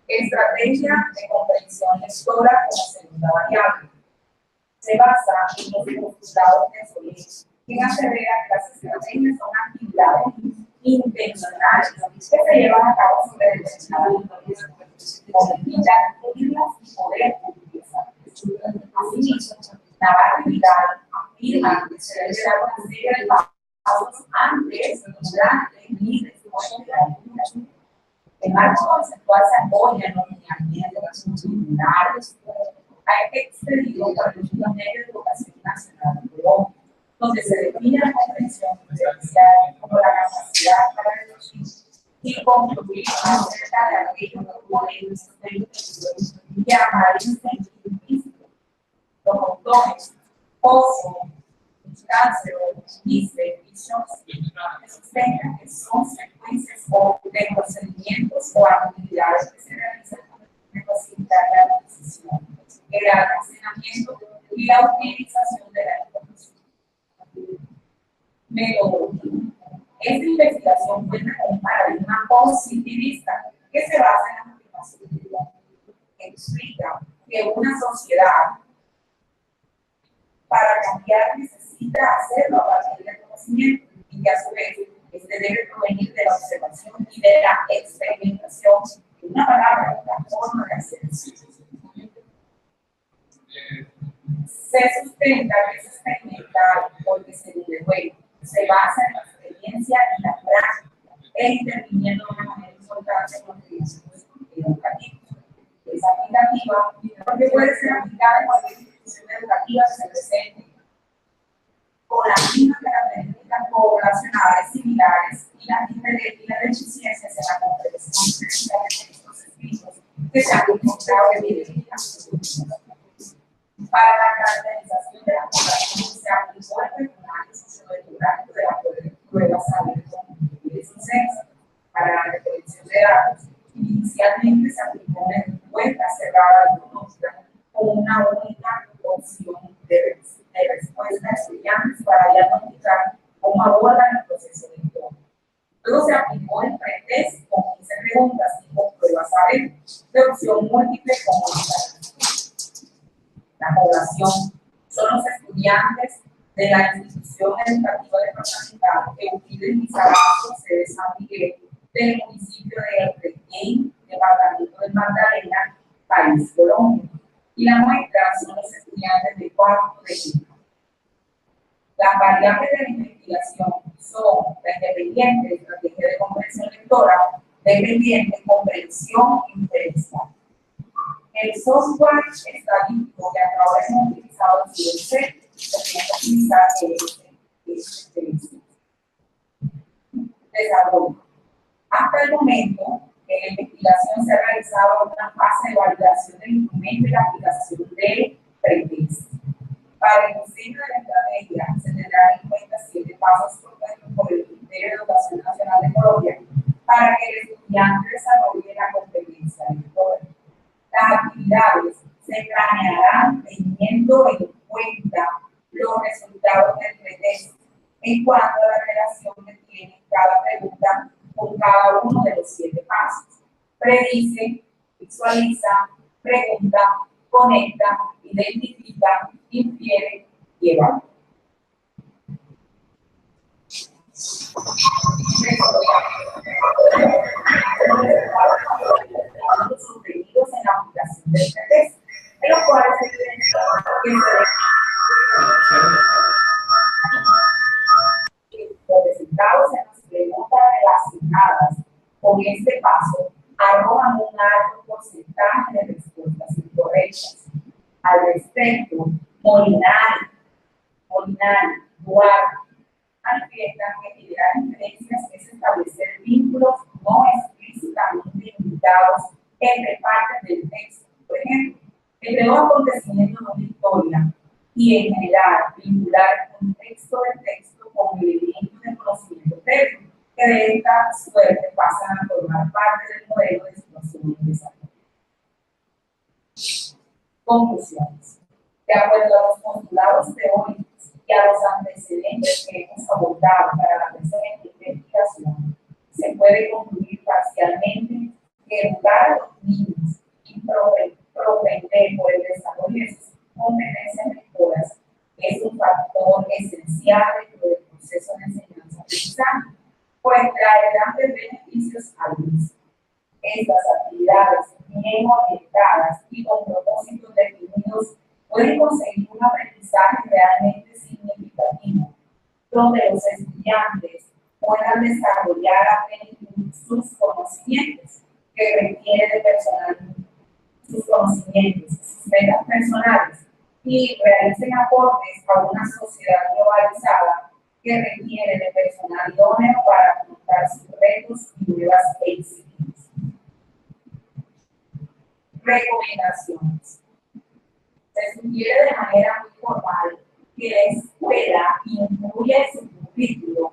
Estrategia de comprensión lectora como segunda variable. Se basa en los postulados de Solís, quien asevera que las estrategias son actividades intencionales que se llevan a cabo sobre determinadas situaciones, con el fin de adquirirlas y poder utilizarlas. Asimismo, la actividad afirma que se debe dar una serie de pasos antes, durante y después de la lectura. El marco conceptual se apoya en los lineamientos disciplinarios expedido por el Ministerio de Educación Nacional de Colombia, donde se define la comprensión diferencial como la capacidad para reducir y concluir acerca de aquellos componentes que aparecen en el físico. Los autores Pozo, Cáncer, Dice y Chomsky sostengan que son secuencias de procedimientos o actividades que se realizan para facilitar la adquisición, el almacenamiento y la utilización de la información. Metodología. Esta investigación cuenta con un paradigma positivista que se basa en la afirmación. Explica que una sociedad, para cambiar, necesita hacerlo a partir del conocimiento y que a su vez este debe provenir de la observación y de la experimentación, una palabra, una forma de hacer. Se sustenta que es experimental porque, según Lewey, se basa en la experiencia y la práctica, interviniendo de una manera importante con los principios educativos. Es aplicativa porque puede ser aplicada en cualquier institución educativa que se presente con las mismas características poblacionales similares y las deficiencias en la comprensión de textos escritos que se han encontrado en identificación. Para la caracterización de la población se aplicó el análisis sociodemográfico de la prueba Saber 2016. Para la recolección de datos, inicialmente se aplicó una encuesta cerrada diagnóstica con una única opción de respuesta a estudiantes para diagnosticar cómo abordan el proceso de electoral. Luego se aplicó el pretest con 15 preguntas y con prueba Saber de opción múltiple con la población son los estudiantes de la institución educativa departamental que Euclides Lizarazo, sede San Miguel, del municipio de Requén, departamento de Magdalena, país Colombia. Y la muestra son los estudiantes de cuarto de quinto. Las variables de la investigación son la independiente estrategia de comprensión lectora, dependiente comprensión inferencial. El software estadístico que hasta ahora hemos utilizado ha sido el C, porque hemos utilizado desarrollo. Hasta el momento, en la investigación se ha realizado una fase de validación del instrumento y la aplicación de pretest. Para el diseño de la estrategia se tendrán en cuenta 7 pasos propuestos por el Ministerio de Educación Nacional de Colombia para que el estudiante desarrolle la competencia lectora. Las actividades se planearán teniendo en cuenta los resultados del pretest en cuanto a la relación que tiene cada pregunta con cada uno de los 7 pasos. Predice, visualiza, pregunta, conecta, identifica, infiere y evalúa. Los obtenidos en la aplicación del pretest, en los cuales se evidencia que los resultados en las preguntas relacionadas con este paso arrojan un alto porcentaje de respuestas incorrectas. Al respecto, Molinari, Duarte, manifiestan que generar inferencias es establecer vínculos no explícitamente indicados entre partes del texto. Por ejemplo, entre dos acontecimientos de una historia y en general vincular el contexto del texto con elementos de conocimiento técnico que de esta suerte pasan a formar parte del modelo de situación y desarrollo. Conclusiones. De acuerdo a los postulados teóricos y a los antecedentes que hemos abordado para la presente investigación, se puede concluir parcialmente que educar a los niños y propender por el desarrollo de sus competencias lectoras es un factor esencial dentro del proceso de enseñanza-aprendizaje, pues trae grandes beneficios al mismo. Estas actividades bien orientadas y con propósitos definidos pueden conseguir un aprendizaje realmente significativo, donde los estudiantes puedan desarrollar a plenitud sus conocimientos que requiere de personalidad, sus conocimientos, sus metas personales y realicen aportes a una sociedad globalizada que requiere de personal idóneo para afrontar sus retos y nuevas exigencias. Recomendaciones. Se sugiere de manera muy formal que la escuela incluya en su currículo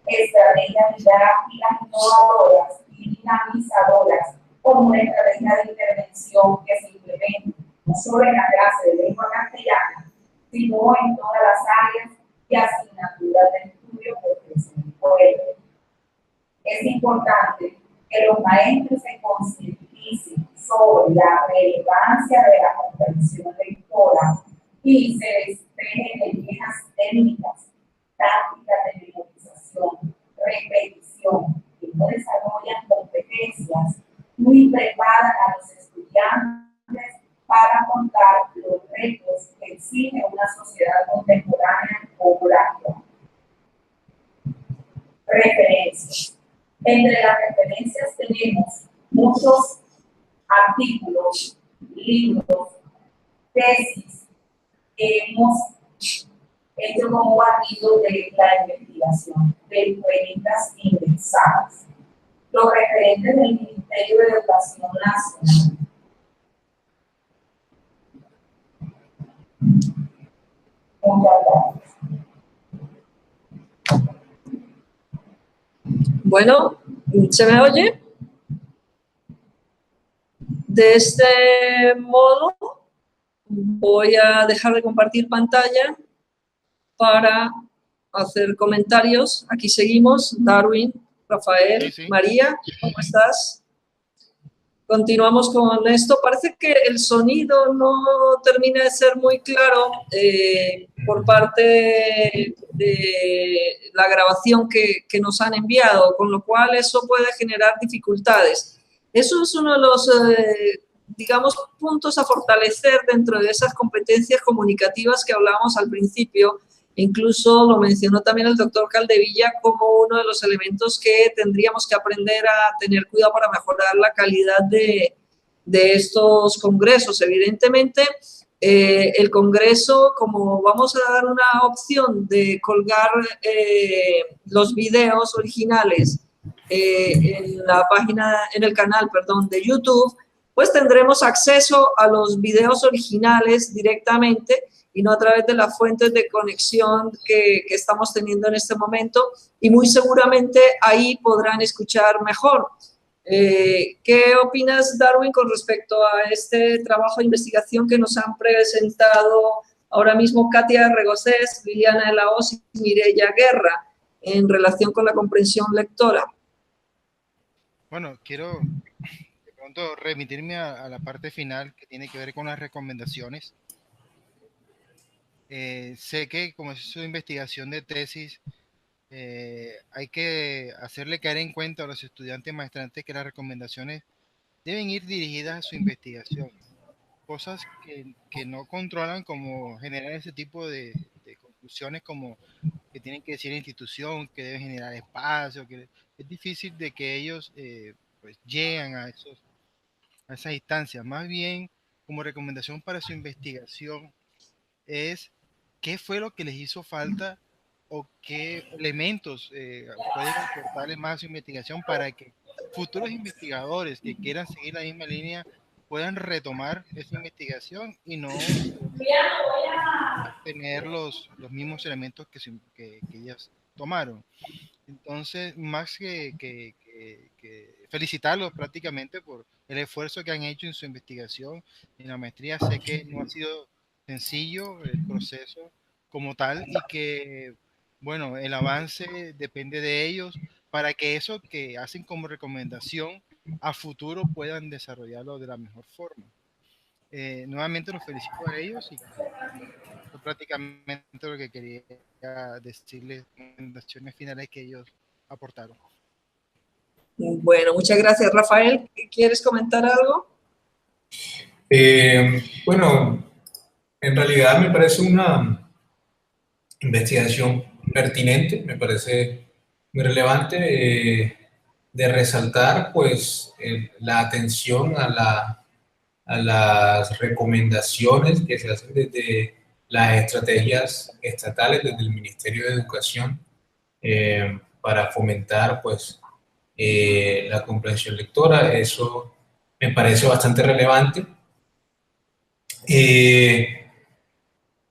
estrategias didácticas innovadoras y dinamizadoras como una estrategia de intervención que se implemente no solo en la clase de lengua castellana, sino en todas las áreas y asignaturas de estudio que ofrecen. Por ello, es importante que los maestros se concienticen sobre la relevancia de la comprensión lectora y se despejen de viejas técnicas, tácticas de memorización, repetición, que no desarrollan competencias ni preparan a los estudiantes para afrontar los retos que exige una sociedad contemporánea como la actual. Referencias. Entre las referencias tenemos muchos artículos, libros, tesis que hemos hecho como batido de la investigación, de cuentas indexadas. Los referentes del Ministerio de Educación Nacional. Muchas gracias. Bueno, ¿se me oye? De este modo, voy a dejar de compartir pantalla para hacer comentarios. Aquí seguimos, Darwin, Rafael, Sí. María, ¿cómo estás? Continuamos con esto. Parece que el sonido no termina de ser muy claro por parte de la grabación que nos han enviado, con lo cual eso puede generar dificultades. Eso es uno de los, digamos, puntos a fortalecer dentro de esas competencias comunicativas que hablábamos al principio. Incluso lo mencionó también el doctor Caldevilla como uno de los elementos que tendríamos que aprender a tener cuidado para mejorar la calidad de estos congresos. Evidentemente, el congreso, como vamos a dar una opción de colgar los videos originales en la página, en el canal, perdón, de YouTube, pues tendremos acceso a los videos originales directamente y no a través de las fuentes de conexión que estamos teniendo en este momento, y muy seguramente ahí podrán escuchar mejor. ¿Qué opinas, Darwin, con respecto a este trabajo de investigación que nos han presentado ahora mismo Katia Regocés, Liliana de la Hoz y Mireia Guerra en relación con la comprensión lectora? Bueno, quiero de pronto remitirme a la parte final que tiene que ver con las recomendaciones. Sé que como es su investigación de tesis, hay que hacerle caer en cuenta a los estudiantes maestrantes que las recomendaciones deben ir dirigidas a su investigación. Cosas que no controlan, como generar ese tipo de conclusiones, como que tienen que decir la institución, que deben generar espacio, que es difícil de que ellos pues lleguen a esas instancias. Más bien, como recomendación para su investigación es qué fue lo que les hizo falta o qué elementos pueden aportarle más a su investigación para que futuros investigadores que quieran seguir la misma línea puedan retomar esa investigación y no tener los mismos elementos que ellas tomaron. Entonces, más que felicitarlos prácticamente por el esfuerzo que han hecho en su investigación en la maestría. Sé que no ha sido sencillo el proceso como tal y que, bueno, el avance depende de ellos para que eso que hacen como recomendación a futuro puedan desarrollarlo de la mejor forma. Nuevamente los felicito a ellos y fue prácticamente lo que quería decirles, recomendaciones finales que ellos aportaron. Bueno, muchas gracias. Rafael, ¿quieres comentar algo? Bueno, en realidad me parece una investigación pertinente, me parece muy relevante de resaltar pues la atención a las recomendaciones que se hacen desde las estrategias estatales, desde el Ministerio de Educación, para fomentar pues la comprensión lectora. Eso me parece bastante relevante.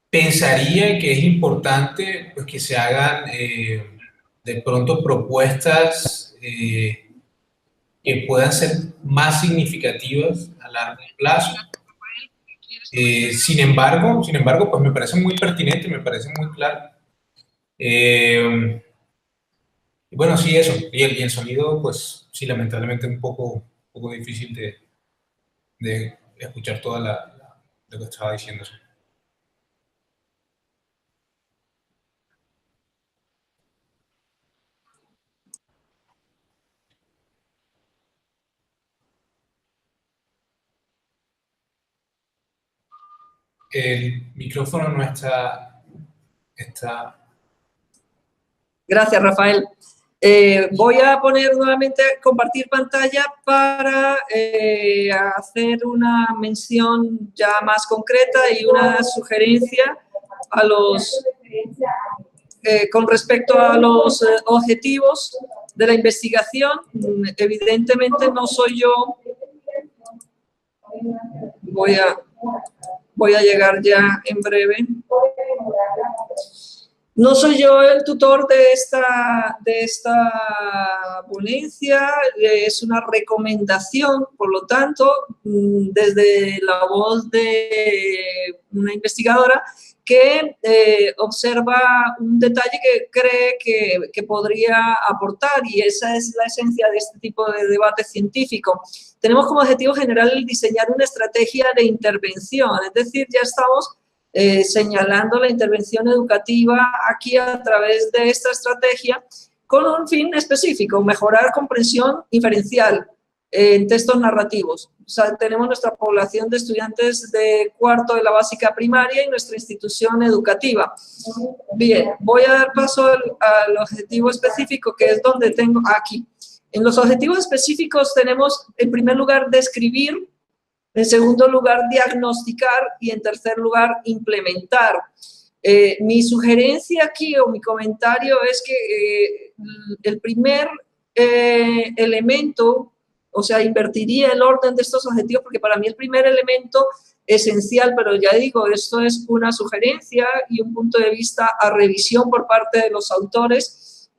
Pensaría que es importante pues, que se hagan de pronto propuestas que puedan ser más significativas a largo plazo. Sin embargo, pues me parece muy pertinente, me parece muy claro. Y bueno, sí, eso. Y el sonido, pues sí, lamentablemente un poco difícil de escuchar toda lo que estaba diciendo. El micrófono no está... Gracias, Rafael. Voy a poner nuevamente, compartir pantalla para hacer una mención ya más concreta y una sugerencia a los, con respecto a los objetivos de la investigación. Evidentemente no soy yo, voy a llegar ya en breve. No soy yo el tutor de esta ponencia, es una recomendación, por lo tanto, desde la voz de una investigadora que observa un detalle que cree que podría aportar, y esa es la esencia de este tipo de debate científico. Tenemos como objetivo general el diseñar una estrategia de intervención, es decir, ya estamos señalando la intervención educativa aquí a través de esta estrategia con un fin específico, mejorar comprensión inferencial, en textos narrativos. O sea, tenemos nuestra población de estudiantes de cuarto de la básica primaria y nuestra institución educativa. Bien, voy a dar paso al objetivo específico, que es donde tengo aquí. En los objetivos específicos tenemos, en primer lugar, describir, en segundo lugar, diagnosticar y en tercer lugar, implementar. Mi sugerencia aquí o mi comentario es que el primer elemento, o sea, invertiría el orden de estos objetivos, porque para mí el primer elemento esencial, pero ya digo, esto es una sugerencia y un punto de vista a revisión por parte de los autores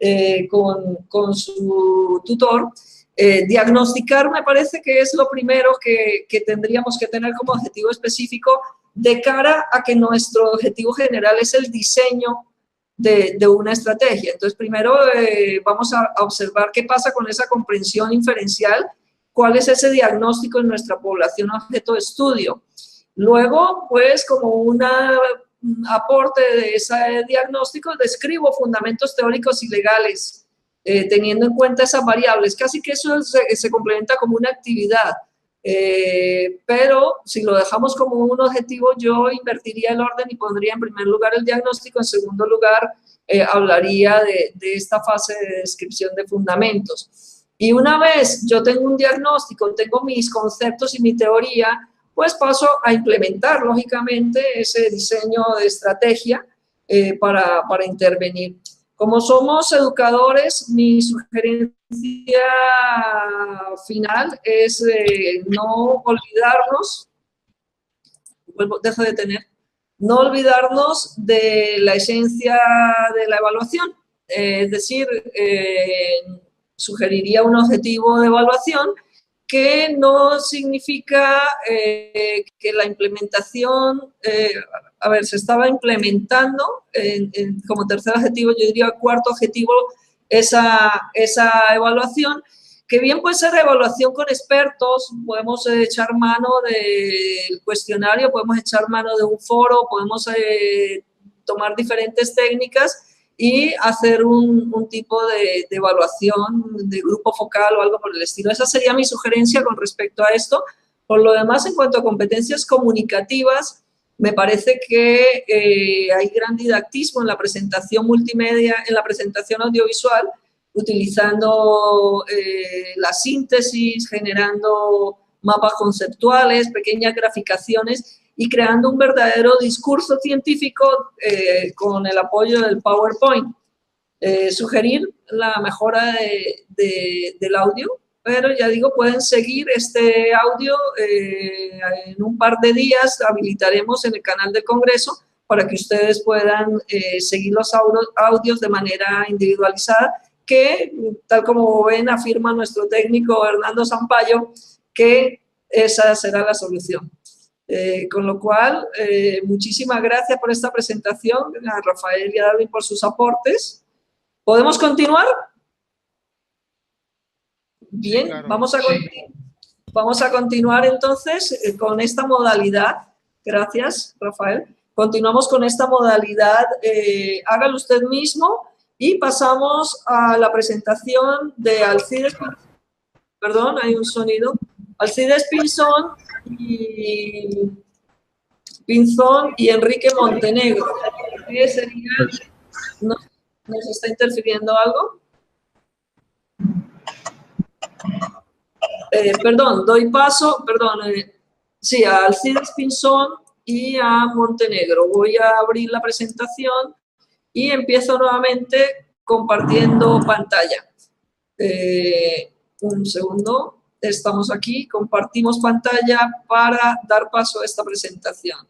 con su tutor. Diagnosticar me parece que es lo primero que tendríamos que tener como objetivo específico de cara a que nuestro objetivo general es el diseño de una estrategia. Entonces, primero vamos a observar qué pasa con esa comprensión inferencial, cuál es ese diagnóstico en nuestra población objeto de estudio. Luego, pues, como un aporte de ese diagnóstico, describo fundamentos teóricos y legales, teniendo en cuenta esas variables. Casi que eso se complementa como una actividad, pero si lo dejamos como un objetivo, yo invertiría el orden y pondría en primer lugar el diagnóstico, en segundo lugar hablaría de esta fase de descripción de fundamentos. Y una vez yo tengo un diagnóstico, tengo mis conceptos y mi teoría, pues paso a implementar, lógicamente, ese diseño de estrategia para intervenir. Como somos educadores, mi sugerencia final es no olvidarnos, no olvidarnos de la esencia de la evaluación, es decir, sugeriría un objetivo de evaluación que no significa que la implementación, se estaba implementando como tercer objetivo, yo diría cuarto objetivo, esa evaluación, que bien puede ser evaluación con expertos, podemos echar mano del cuestionario, podemos echar mano de un foro, podemos tomar diferentes técnicas y hacer un tipo de evaluación de grupo focal o algo por el estilo. Esa sería mi sugerencia con respecto a esto. Por lo demás, en cuanto a competencias comunicativas, me parece que hay gran didactismo en la presentación multimedia, en la presentación audiovisual, utilizando la síntesis, generando mapas conceptuales, pequeñas graficaciones y creando un verdadero discurso científico con el apoyo del PowerPoint. Sugerir la mejora del audio, pero ya digo, pueden seguir este audio en un par de días, habilitaremos en el canal del Congreso para que ustedes puedan seguir los audios de manera individualizada, que tal como ven, afirma nuestro técnico Hernando Sampaio, que esa será la solución. Con lo cual, muchísimas gracias por esta presentación, a Rafael y a Darwin por sus aportes. ¿Podemos continuar? Bien, sí, claro. Vamos a continuar entonces con esta modalidad. Gracias, Rafael. Continuamos con esta modalidad, hágalo usted mismo, y pasamos a la presentación de Alcides, perdón, hay un sonido, Alcides Pinzón y Enrique Montenegro. ¿Qué sería? ¿Nos está interfiriendo algo? Doy paso, sí, a Alcides Pinzón y a Montenegro. Voy a abrir la presentación y empiezo nuevamente compartiendo pantalla. Un segundo. Estamos aquí, compartimos pantalla para dar paso a esta presentación.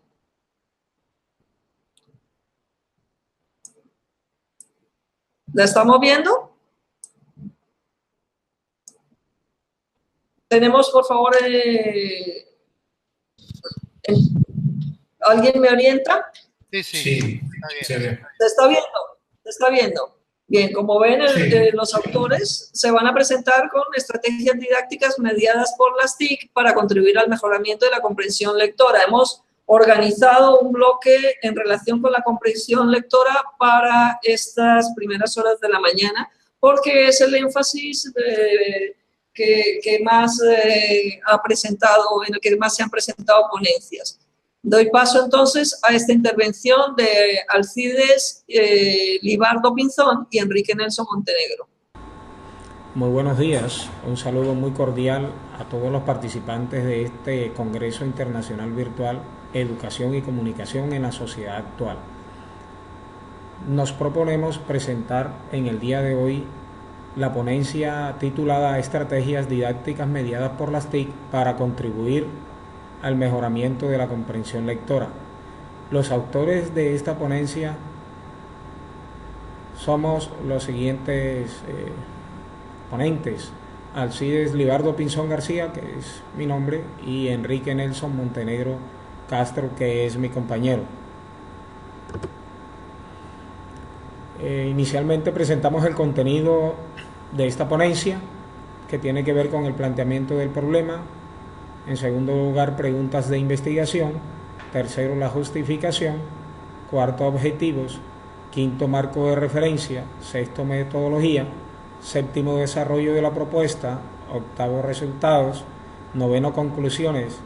¿La estamos viendo? Tenemos, por favor, ¿alguien me orienta? Sí. ¿Se está viendo? ¿Se está viendo? Bien, como ven, los autores se van a presentar con estrategias didácticas mediadas por las TIC para contribuir al mejoramiento de la comprensión lectora. Hemos organizado un bloque en relación con la comprensión lectora para estas primeras horas de la mañana, porque es el énfasis que más ha presentado, en el que más se han presentado ponencias. Doy paso entonces a esta intervención de Alcides Libardo Pinzón y Enrique Nelson Montenegro. Muy buenos días, un saludo muy cordial a todos los participantes de este Congreso Internacional Virtual Educación y Comunicación en la Sociedad Actual. Nos proponemos presentar en el día de hoy la ponencia titulada Estrategias didácticas mediadas por las TIC para contribuir al mejoramiento de la comprensión lectora. Los autores de esta ponencia somos los siguientes ponentes: Alcides Libardo Pinzón García, que es mi nombre, y Enrique Nelson Montenegro Castro, que es mi compañero. Inicialmente presentamos el contenido de esta ponencia, que tiene que ver con el planteamiento del problema. En segundo lugar, preguntas de investigación. Tercero, la justificación. Cuarto, objetivos. Quinto, marco de referencia. Sexto, metodología. Séptimo, desarrollo de la propuesta. Octavo, resultados. Noveno, conclusiones.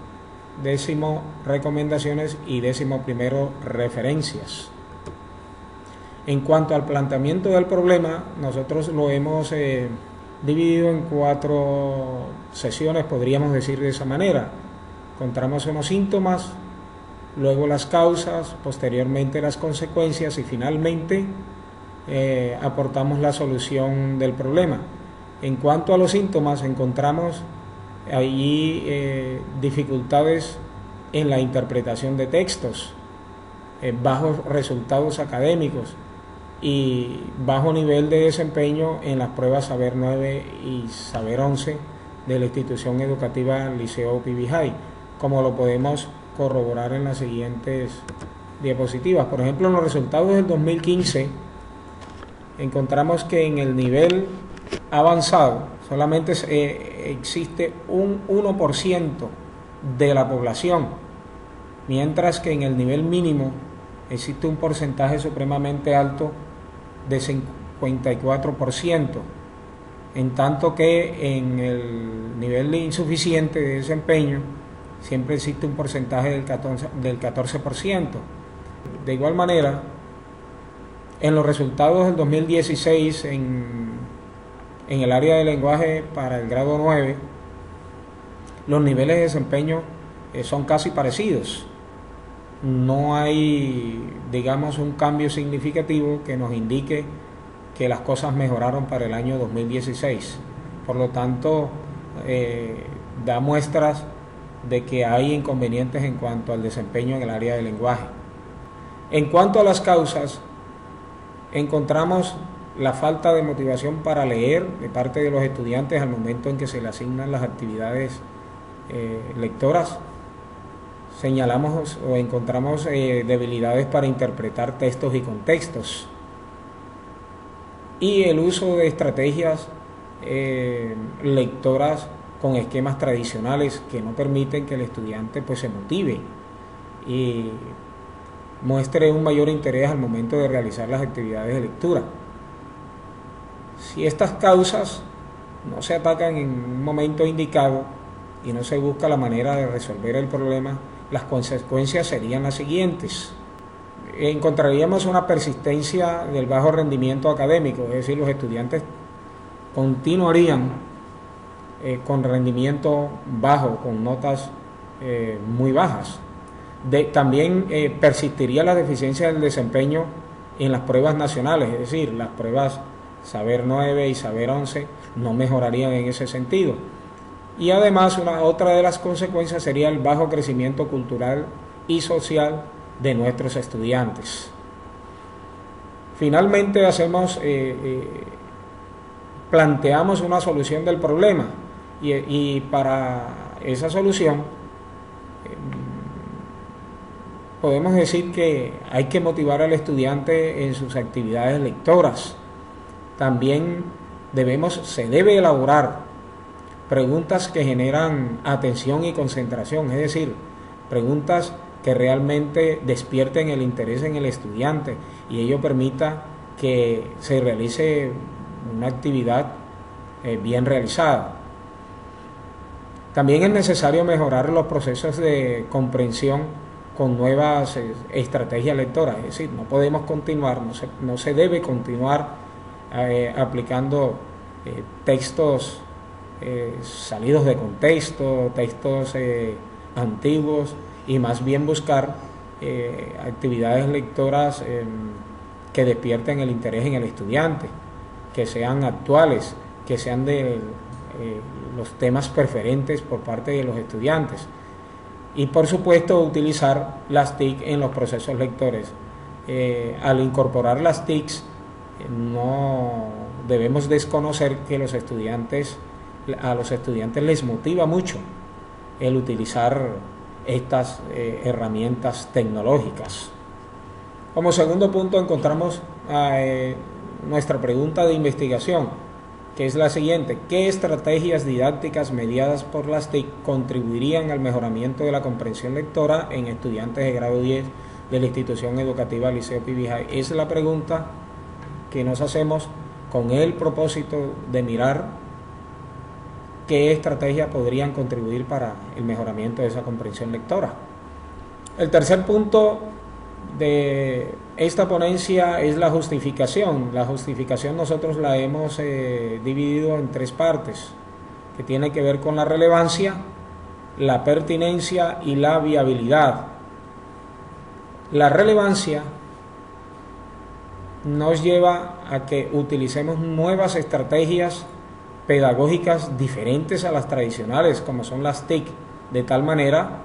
Décimo, recomendaciones. Y décimo primero, referencias. En cuanto al planteamiento del problema, nosotros lo hemos dividido en 4 sesiones, podríamos decir de esa manera. Encontramos unos síntomas, luego las causas, posteriormente las consecuencias y finalmente aportamos la solución del problema. En cuanto a los síntomas, encontramos allí dificultades en la interpretación de textos, bajos resultados académicos y bajo nivel de desempeño en las pruebas Saber 9 y Saber 11 de la institución educativa Liceo Pibijay, como lo podemos corroborar en las siguientes diapositivas. Por ejemplo, en los resultados del 2015 encontramos que en el nivel avanzado solamente existe un 1% de la población, mientras que en el nivel mínimo existe un porcentaje supremamente alto de 54%, en tanto que en el nivel de insuficiente de desempeño siempre existe un porcentaje del 14%. De igual manera, en los resultados del 2016 en el área de lenguaje para el grado 9, los niveles de desempeño son casi parecidos. No hay, digamos, un cambio significativo que nos indique que las cosas mejoraron para el año 2016. Por lo tanto, da muestras de que hay inconvenientes en cuanto al desempeño en el área del lenguaje. En cuanto a las causas, encontramos la falta de motivación para leer de parte de los estudiantes al momento en que se le asignan las actividades lectoras. Señalamos o encontramos debilidades para interpretar textos y contextos, y el uso de estrategias lectoras con esquemas tradicionales que no permiten que el estudiante pues se motive y muestre un mayor interés al momento de realizar las actividades de lectura. Si estas causas no se atacan en un momento indicado y no se busca la manera de resolver el problema, las consecuencias serían las siguientes. Encontraríamos una persistencia del bajo rendimiento académico, es decir, los estudiantes continuarían con rendimiento bajo, con notas muy bajas. También persistiría la deficiencia del desempeño en las pruebas nacionales, es decir, las pruebas Saber 9 y Saber 11 no mejorarían en ese sentido. Y además, otra de las consecuencias sería el bajo crecimiento cultural y social de nuestros estudiantes. Finalmente, planteamos una solución del problema y para esa solución podemos decir que hay que motivar al estudiante en sus actividades lectoras. También se debe elaborar preguntas que generan atención y concentración, es decir, preguntas que realmente despierten el interés en el estudiante y ello permita que se realice una actividad bien realizada. También es necesario mejorar los procesos de comprensión con nuevas estrategias lectoras, es decir, no podemos continuar, no se debe continuar aplicando textos salidos de contexto, textos antiguos, y más bien buscar actividades lectoras que despierten el interés en el estudiante, que sean actuales, que sean de los temas preferentes por parte de los estudiantes. Y por supuesto utilizar las TIC en los procesos lectores. Al incorporar las TICs no debemos desconocer que a los estudiantes les motiva mucho el utilizar estas herramientas tecnológicas. Como segundo punto encontramos nuestra pregunta de investigación, que es la siguiente: ¿qué estrategias didácticas mediadas por las TIC contribuirían al mejoramiento de la comprensión lectora en estudiantes de grado 10 de la institución educativa Liceo Pibijay? Es la pregunta que nos hacemos con el propósito de mirar qué estrategias podrían contribuir para el mejoramiento de esa comprensión lectora. El tercer punto de esta ponencia es la justificación. La justificación nosotros la hemos dividido en tres partes, que tiene que ver con la relevancia, la pertinencia y la viabilidad. La relevancia nos lleva a que utilicemos nuevas estrategias pedagógicas diferentes a las tradicionales, como son las TIC, de tal manera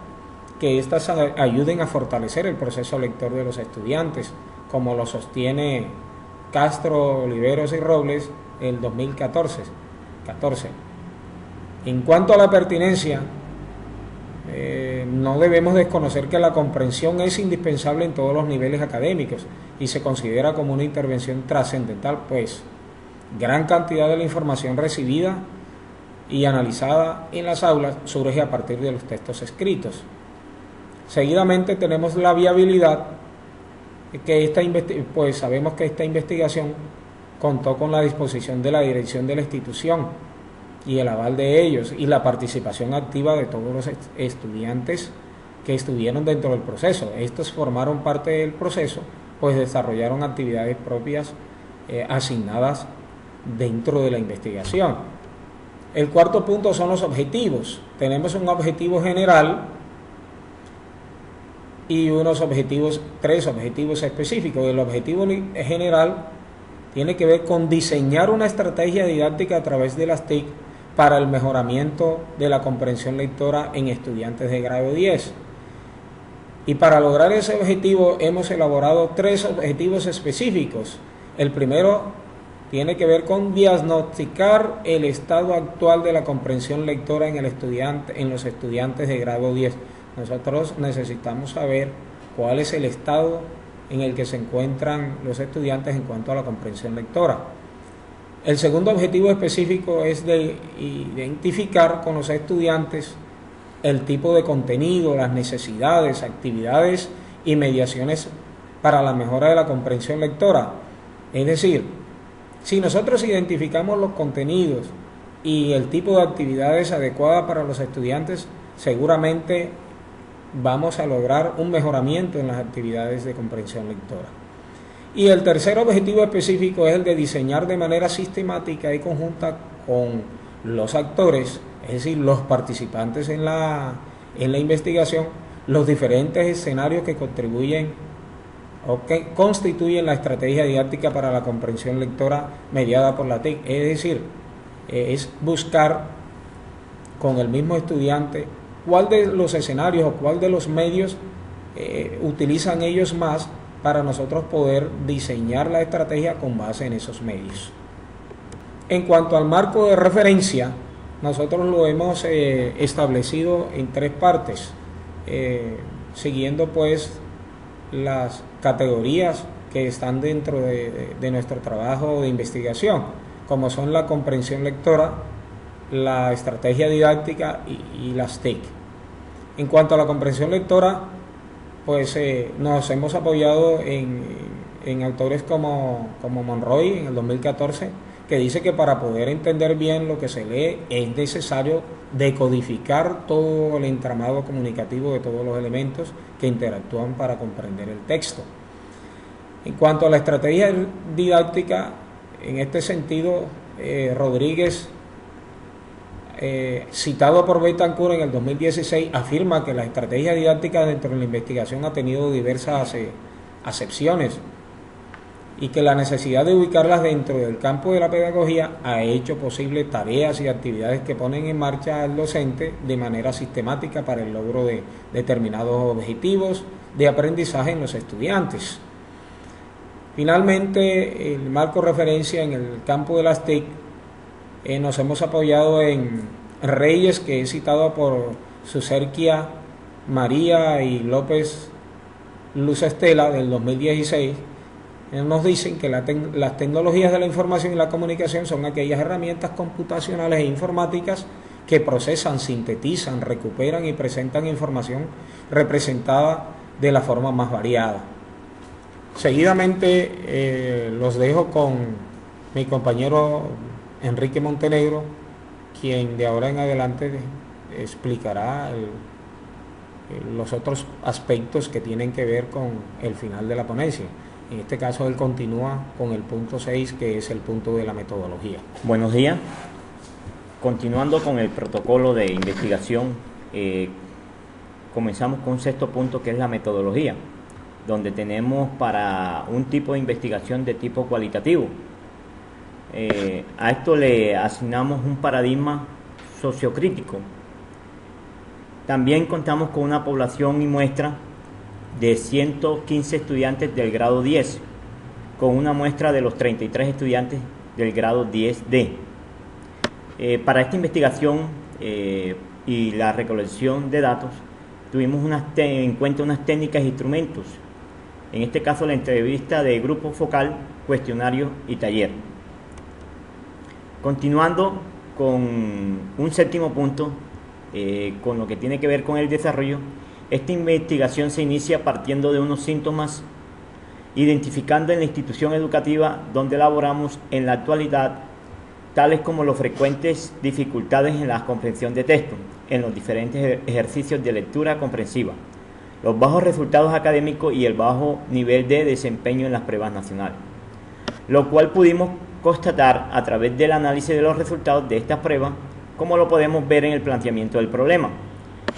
que éstas ayuden a fortalecer el proceso lector de los estudiantes, como lo sostiene Castro, Oliveros y Robles el 2014. En cuanto a la pertinencia, no debemos desconocer que la comprensión es indispensable en todos los niveles académicos y se considera como una intervención trascendental, pues gran cantidad de la información recibida y analizada en las aulas surge a partir de los textos escritos. Seguidamente tenemos la viabilidad, que pues sabemos que esta investigación contó con la disposición de la dirección de la institución y el aval de ellos y la participación activa de todos los estudiantes que estuvieron dentro del proceso. Estos formaron parte del proceso, pues desarrollaron actividades propias asignadas dentro de la investigación. El cuarto punto son los objetivos. Tenemos un objetivo general y tres objetivos específicos. El objetivo general tiene que ver con diseñar una estrategia didáctica a través de las TIC para el mejoramiento de la comprensión lectora en estudiantes de grado 10. Y para lograr ese objetivo hemos elaborado tres objetivos específicos. El primero tiene que ver con diagnosticar el estado actual de la comprensión lectora en los estudiantes de grado 10. Nosotros necesitamos saber cuál es el estado en el que se encuentran los estudiantes en cuanto a la comprensión lectora. El segundo objetivo específico es de identificar con los estudiantes el tipo de contenido, las necesidades, actividades y mediaciones para la mejora de la comprensión lectora. Es decir, si nosotros identificamos los contenidos y el tipo de actividades adecuadas para los estudiantes, seguramente vamos a lograr un mejoramiento en las actividades de comprensión lectora. Y el tercer objetivo específico es el de diseñar de manera sistemática y conjunta con los actores, es decir, los participantes en la investigación, los diferentes escenarios que contribuyen o que constituyen la estrategia didáctica para la comprensión lectora mediada por la TIC. Es decir, es buscar con el mismo estudiante cuál de los escenarios o cuál de los medios utilizan ellos más para nosotros poder diseñar la estrategia con base en esos medios. En cuanto al marco de referencia, nosotros lo hemos establecido en tres partes, siguiendo pues las categorías que están dentro de nuestro trabajo de investigación, como son la comprensión lectora, la estrategia didáctica y las TIC. En cuanto a la comprensión lectora, pues nos hemos apoyado en autores como Monroy en el 2014, que dice que para poder entender bien lo que se lee es necesario decodificar todo el entramado comunicativo de todos los elementos que interactúan para comprender el texto. En cuanto a la estrategia didáctica, en este sentido, Rodríguez, citado por Betancourt en el 2016, afirma que la estrategia didáctica dentro de la investigación ha tenido diversas acepciones y que la necesidad de ubicarlas dentro del campo de la pedagogía ha hecho posible tareas y actividades que ponen en marcha al docente de manera sistemática para el logro de determinados objetivos de aprendizaje en los estudiantes. Finalmente, el marco referencia en el campo de las TIC, nos hemos apoyado en Reyes, que he citado por Sucerquia María y López Luz Estela del 2016. Nos dicen que las tecnologías de la información y la comunicación son aquellas herramientas computacionales e informáticas que procesan, sintetizan, recuperan y presentan información representada de la forma más variada. Seguidamente los dejo con mi compañero Enrique Montenegro, quien de ahora en adelante explicará los otros aspectos que tienen que ver con el final de la ponencia. En este caso él continúa con el punto 6, que es el punto de la metodología. Buenos días. Continuando con el protocolo de investigación, comenzamos con un sexto punto, que es la metodología, donde tenemos para un tipo de investigación de tipo cualitativo. A esto le asignamos un paradigma sociocrítico. También contamos con una población y muestra de 115 estudiantes del grado 10, con una muestra de los 33 estudiantes del grado 10D. Para esta investigación y la recolección de datos, tuvimos en cuenta unas técnicas e instrumentos. En este caso, la entrevista de grupo focal, cuestionario y taller. Continuando con un séptimo punto, con lo que tiene que ver con el desarrollo, esta investigación se inicia partiendo de unos síntomas, identificando en la institución educativa donde laboramos en la actualidad, tales como las frecuentes dificultades en la comprensión de texto, en los diferentes ejercicios de lectura comprensiva, los bajos resultados académicos y el bajo nivel de desempeño en las pruebas nacionales, lo cual pudimos constatar a través del análisis de los resultados de estas pruebas, como lo podemos ver en el planteamiento del problema,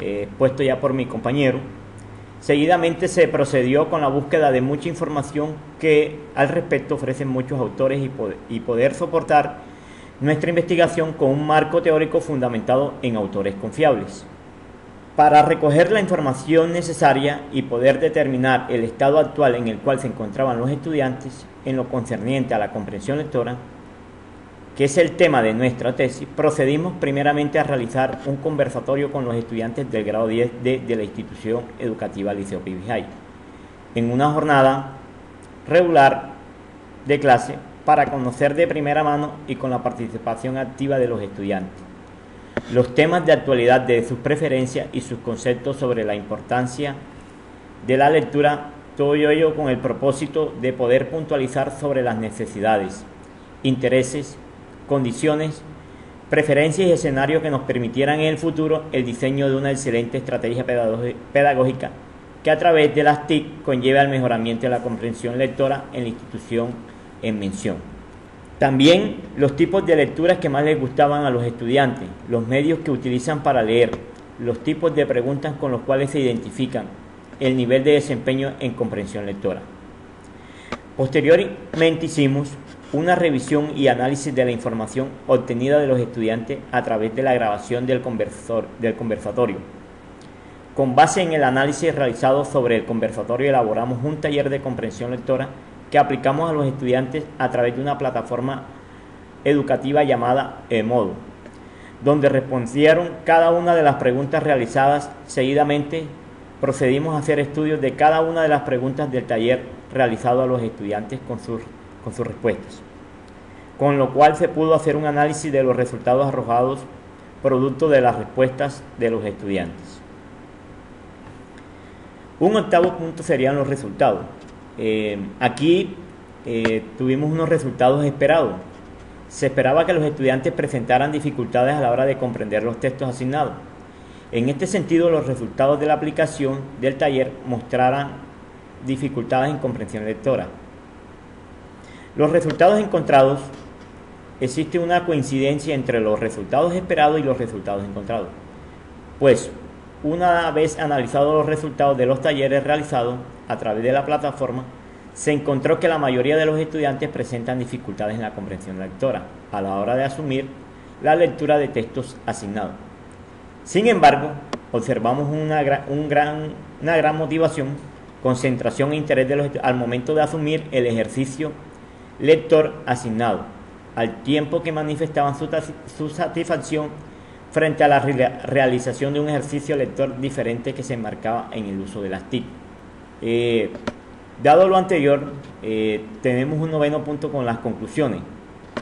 expuesto ya por mi compañero. Seguidamente se procedió con la búsqueda de mucha información que al respecto ofrecen muchos autores y poder soportar nuestra investigación con un marco teórico fundamentado en autores confiables. Para recoger la información necesaria y poder determinar el estado actual en el cual se encontraban los estudiantes en lo concerniente a la comprensión lectora, que es el tema de nuestra tesis, procedimos primeramente a realizar un conversatorio con los estudiantes del grado 10D de la institución educativa Liceo Pibijay, en una jornada regular de clase para conocer de primera mano y con la participación activa de los estudiantes los temas de actualidad de sus preferencias y sus conceptos sobre la importancia de la lectura, todo ello con el propósito de poder puntualizar sobre las necesidades, intereses, condiciones, preferencias y escenarios que nos permitieran en el futuro el diseño de una excelente estrategia pedagógica que a través de las TIC conlleve al mejoramiento de la comprensión lectora en la institución en mención. También los tipos de lecturas que más les gustaban a los estudiantes, los medios que utilizan para leer, los tipos de preguntas con los cuales se identifican, el nivel de desempeño en comprensión lectora. Posteriormente hicimos una revisión y análisis de la información obtenida de los estudiantes a través de la grabación del conversatorio. Con base en el análisis realizado sobre el conversatorio, elaboramos un taller de comprensión lectora que aplicamos a los estudiantes a través de una plataforma educativa llamada Modo, donde respondieron cada una de las preguntas realizadas. Seguidamente procedimos a hacer estudios de cada una de las preguntas del taller realizado a los estudiantes con sus respuestas, con lo cual se pudo hacer un análisis de los resultados arrojados producto de las respuestas de los estudiantes. Un octavo punto serían los resultados. Aquí tuvimos unos resultados esperados. Se esperaba que los estudiantes presentaran dificultades a la hora de comprender los textos asignados. En este sentido, los resultados de la aplicación del taller mostraran dificultades en comprensión lectora. Los resultados encontrados, existe una coincidencia entre los resultados esperados y los resultados encontrados. Pues, una vez analizados los resultados de los talleres realizados a través de la plataforma, se encontró que la mayoría de los estudiantes presentan dificultades en la comprensión lectora a la hora de asumir la lectura de textos asignados. Sin embargo, observamos una gran motivación, concentración e interés de los al momento de asumir el ejercicio lector asignado, al tiempo que manifestaban su satisfacción frente a la realización de un ejercicio lector diferente que se enmarcaba en el uso de las TIC. Dado lo anterior, tenemos un noveno punto con las conclusiones.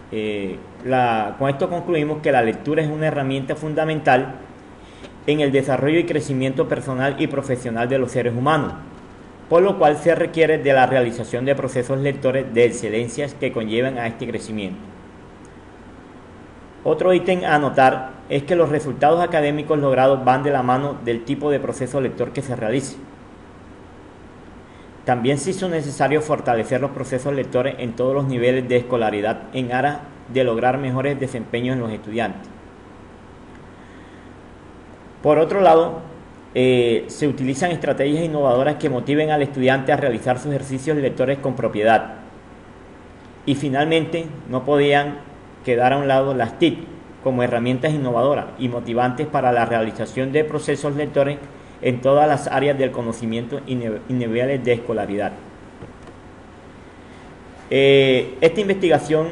Con esto concluimos que la lectura es una herramienta fundamental en el desarrollo y crecimiento personal y profesional de los seres humanos, por lo cual se requiere de la realización de procesos lectores de excelencia que conlleven a este crecimiento. Otro ítem a anotar es que los resultados académicos logrados van de la mano del tipo de proceso lector que se realice. También se hizo necesario fortalecer los procesos lectores en todos los niveles de escolaridad en aras de lograr mejores desempeños en los estudiantes. Por otro lado, se utilizan estrategias innovadoras que motiven al estudiante a realizar sus ejercicios lectores con propiedad. Y finalmente, no podían quedar a un lado las TIC como herramientas innovadoras y motivantes para la realización de procesos lectores en todas las áreas del conocimiento y niveles de escolaridad. Esta investigación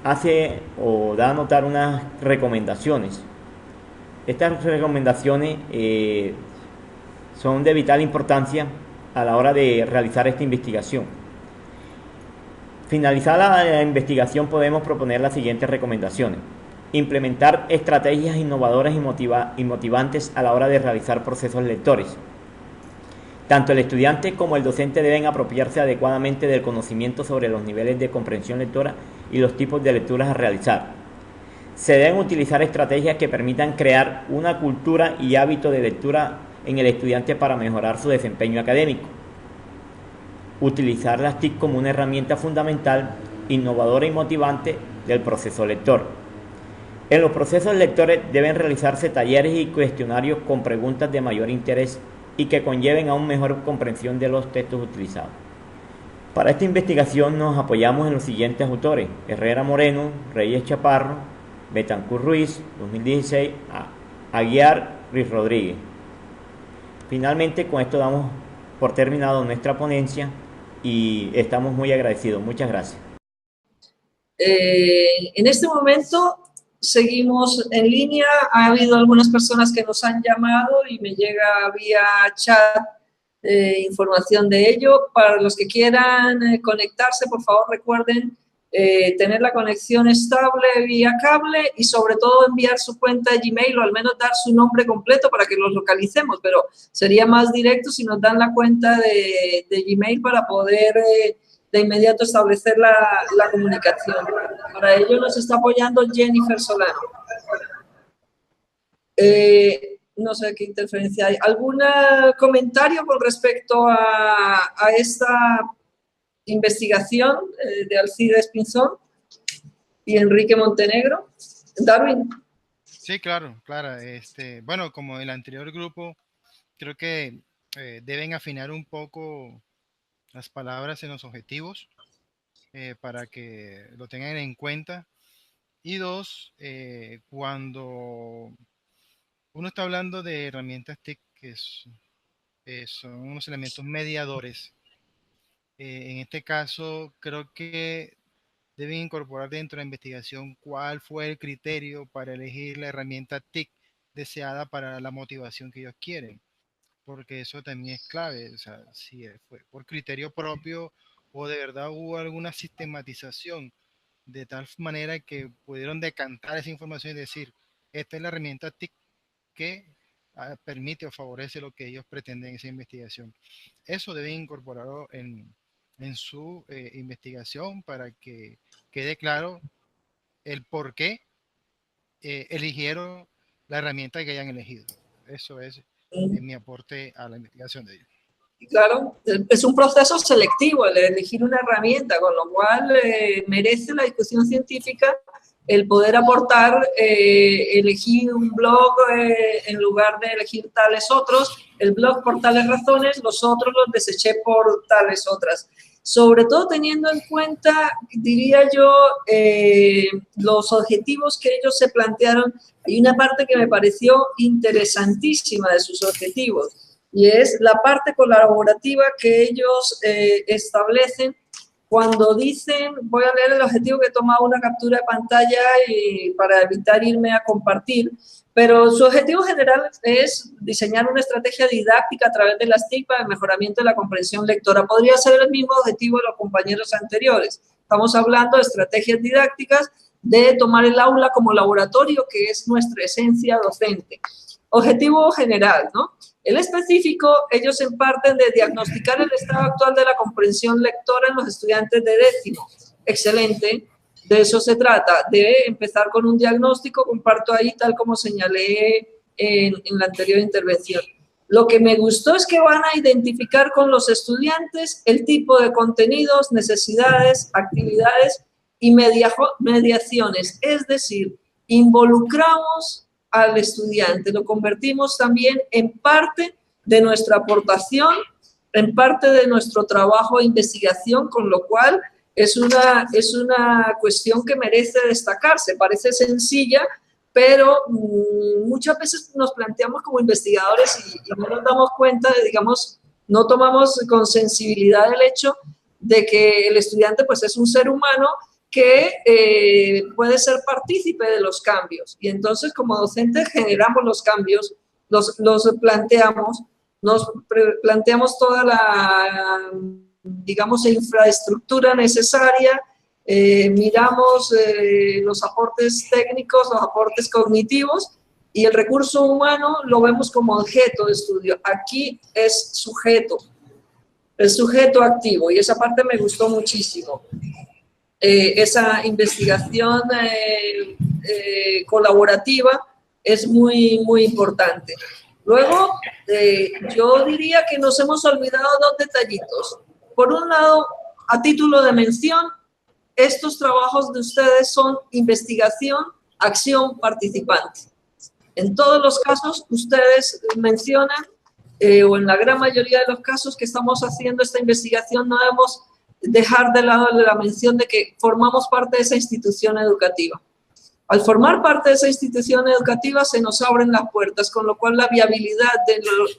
hace o da a notar unas recomendaciones. Estas recomendaciones son de vital importancia a la hora de realizar esta investigación. Finalizada la investigación, podemos proponer las siguientes recomendaciones. Implementar estrategias innovadoras y motivantes a la hora de realizar procesos lectores. Tanto el estudiante como el docente deben apropiarse adecuadamente del conocimiento sobre los niveles de comprensión lectora y los tipos de lecturas a realizar. Se deben utilizar estrategias que permitan crear una cultura y hábito de lectura en el estudiante para mejorar su desempeño académico. Utilizar las TIC como una herramienta fundamental, innovadora y motivante del proceso lector. En los procesos lectores deben realizarse talleres y cuestionarios con preguntas de mayor interés y que conlleven a una mejor comprensión de los textos utilizados. Para esta investigación nos apoyamos en los siguientes autores: Herrera Moreno, Reyes Chaparro, Betancur Ruiz, 2016, Aguiar, Ruiz Rodríguez. Finalmente, con esto damos por terminado nuestra ponencia y estamos muy agradecidos. Muchas gracias. En este momento seguimos en línea. Ha habido algunas personas que nos han llamado y me llega vía chat información de ello. Para los que quieran conectarse, por favor recuerden tener la conexión estable vía cable y sobre todo enviar su cuenta de Gmail o al menos dar su nombre completo para que los localicemos, pero sería más directo si nos dan la cuenta de Gmail para poder de inmediato establecer la comunicación. Para ello nos está apoyando Jennifer Solano. No sé qué interferencia hay. ¿Algún comentario con respecto a esta investigación de Alcides Pinzón y Enrique Montenegro? Darwin. Sí, claro. Bueno, como el anterior grupo, creo que deben afinar un poco las palabras en los objetivos para que lo tengan en cuenta. Y dos, cuando uno está hablando de herramientas TIC, que son unos elementos mediadores, en este caso creo que deben incorporar dentro de la investigación cuál fue el criterio para elegir la herramienta TIC deseada para la motivación que ellos quieren, porque eso también es clave. O sea, si fue por criterio propio o de verdad hubo alguna sistematización de tal manera que pudieron decantar esa información y decir, esta es la herramienta TIC que permite o favorece lo que ellos pretenden en esa investigación. Eso deben incorporarlo en su investigación para que quede claro el por qué eligieron la herramienta que hayan elegido. Eso es mi aporte a la investigación de ellos. Claro, es un proceso selectivo el elegir una herramienta, con lo cual merece la discusión científica el poder aportar, elegir un blog en lugar de elegir tales otros, el blog por tales razones, los otros los deseché por tales otras. Sobre todo teniendo en cuenta, diría yo, los objetivos que ellos se plantearon. Hay una parte que me pareció interesantísima de sus objetivos, y es la parte colaborativa que ellos establecen cuando dicen, voy a leer el objetivo que he tomado una captura de pantalla y para evitar irme a compartir, pero su objetivo general es diseñar una estrategia didáctica a través de las TIC para el mejoramiento de la comprensión lectora. Podría ser el mismo objetivo de los compañeros anteriores. Estamos hablando de estrategias didácticas, de tomar el aula como laboratorio, que es nuestra esencia docente. Objetivo general, ¿no? El específico, ellos parten de diagnosticar el estado actual de la comprensión lectora en los estudiantes de décimo. Excelente, de eso se trata, de empezar con un diagnóstico, comparto ahí tal como señalé en la anterior intervención. Lo que me gustó es que van a identificar con los estudiantes el tipo de contenidos, necesidades, actividades y mediaciones, es decir, involucramos al estudiante, lo convertimos también en parte de nuestra aportación, en parte de nuestro trabajo de investigación, con lo cual es una cuestión que merece destacarse. Parece sencilla, pero muchas veces nos planteamos como investigadores y no nos damos cuenta, digamos, no tomamos con sensibilidad el hecho de que el estudiante pues es un ser humano que puede ser partícipe de los cambios. Y entonces, como docentes, generamos los cambios, los planteamos, nos planteamos toda la, digamos, infraestructura necesaria, miramos los aportes técnicos, los aportes cognitivos, y el recurso humano lo vemos como objeto de estudio. Aquí es sujeto activo, y esa parte me gustó muchísimo. Esa investigación colaborativa es muy, muy importante. Luego, yo diría que nos hemos olvidado dos detallitos. Por un lado, a título de mención, estos trabajos de ustedes son investigación, acción, participante. En todos los casos, ustedes mencionan, o en la gran mayoría de los casos que estamos haciendo esta investigación, no debemos dejar de lado la mención de que formamos parte de esa institución educativa. Al formar parte de esa institución educativa se nos abren las puertas, con lo cual la viabilidad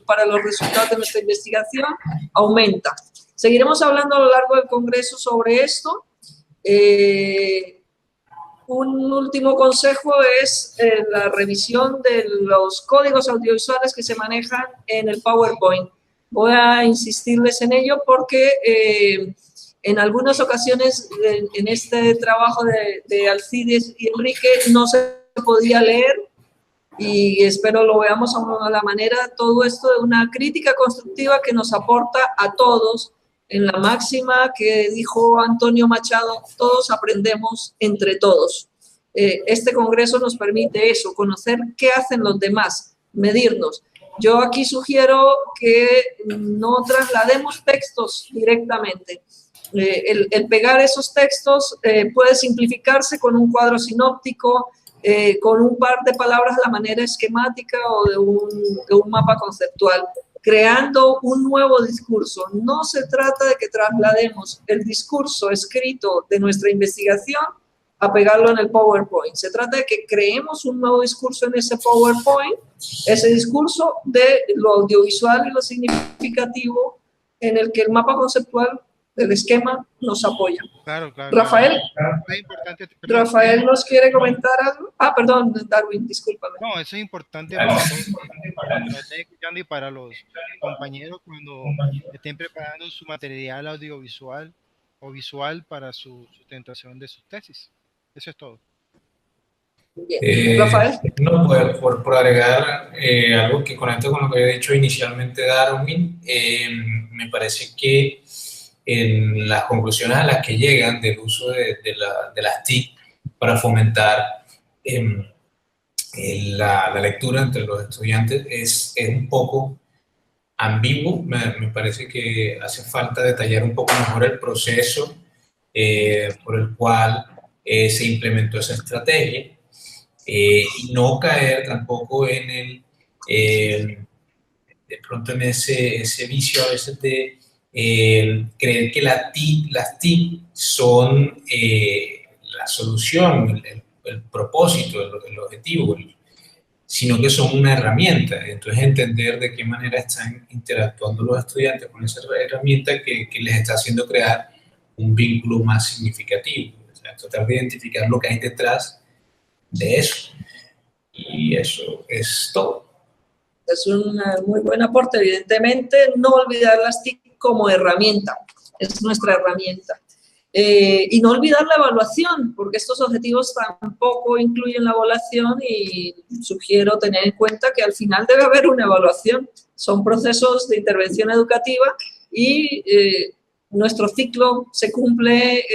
para los resultados de nuestra investigación aumenta. Seguiremos hablando a lo largo del Congreso sobre esto. Un último consejo es la revisión de los códigos audiovisuales que se manejan en el PowerPoint. Voy a insistirles en ello porque en algunas ocasiones en este trabajo de Alcides y Enrique no se podía leer, y espero lo veamos a la manera, todo esto de una crítica constructiva que nos aporta a todos, en la máxima que dijo Antonio Machado: todos aprendemos entre todos. Este congreso nos permite eso, conocer qué hacen los demás, medirnos. Yo aquí sugiero que no traslademos textos directamente. El pegar esos textos puede simplificarse con un cuadro sinóptico, con un par de palabras de la manera esquemática o de un mapa conceptual, creando un nuevo discurso. No se trata de que traslademos el discurso escrito de nuestra investigación a pegarlo en el PowerPoint. Se trata de que creemos un nuevo discurso en ese PowerPoint, ese discurso de lo audiovisual y lo significativo, en el que el mapa conceptual del esquema nos apoya. Claro. Rafael, Es importante, Rafael nos quiere comentar algo. Perdón, Darwin, discúlpame. No, eso es importante para todos, para los que estén escuchando y para los compañeros cuando estén preparando su material audiovisual o visual para su sustentación de sus tesis. Eso es todo. Rafael. No, por agregar algo que conecta con lo que había dicho inicialmente Darwin, me parece que en las conclusiones a las que llegan del uso de las TIC para fomentar la lectura entre los estudiantes es un poco ambiguo. Me parece que hace falta detallar un poco mejor el proceso por el cual se implementó esa estrategia, y no caer tampoco en de pronto en ese vicio a veces de creer que las TIC son la solución, el propósito, el objetivo, sino que son una herramienta. Entonces, entender de qué manera están interactuando los estudiantes con esa herramienta que les está haciendo crear un vínculo más significativo. O sea, tratar de identificar lo que hay detrás de eso. Y eso es todo. Es un muy buen aporte. Evidentemente, no olvidar las TIC como herramienta. Es nuestra herramienta. Y no olvidar la evaluación, porque estos objetivos tampoco incluyen la evaluación y sugiero tener en cuenta que al final debe haber una evaluación. Son procesos de intervención educativa y nuestro ciclo se cumple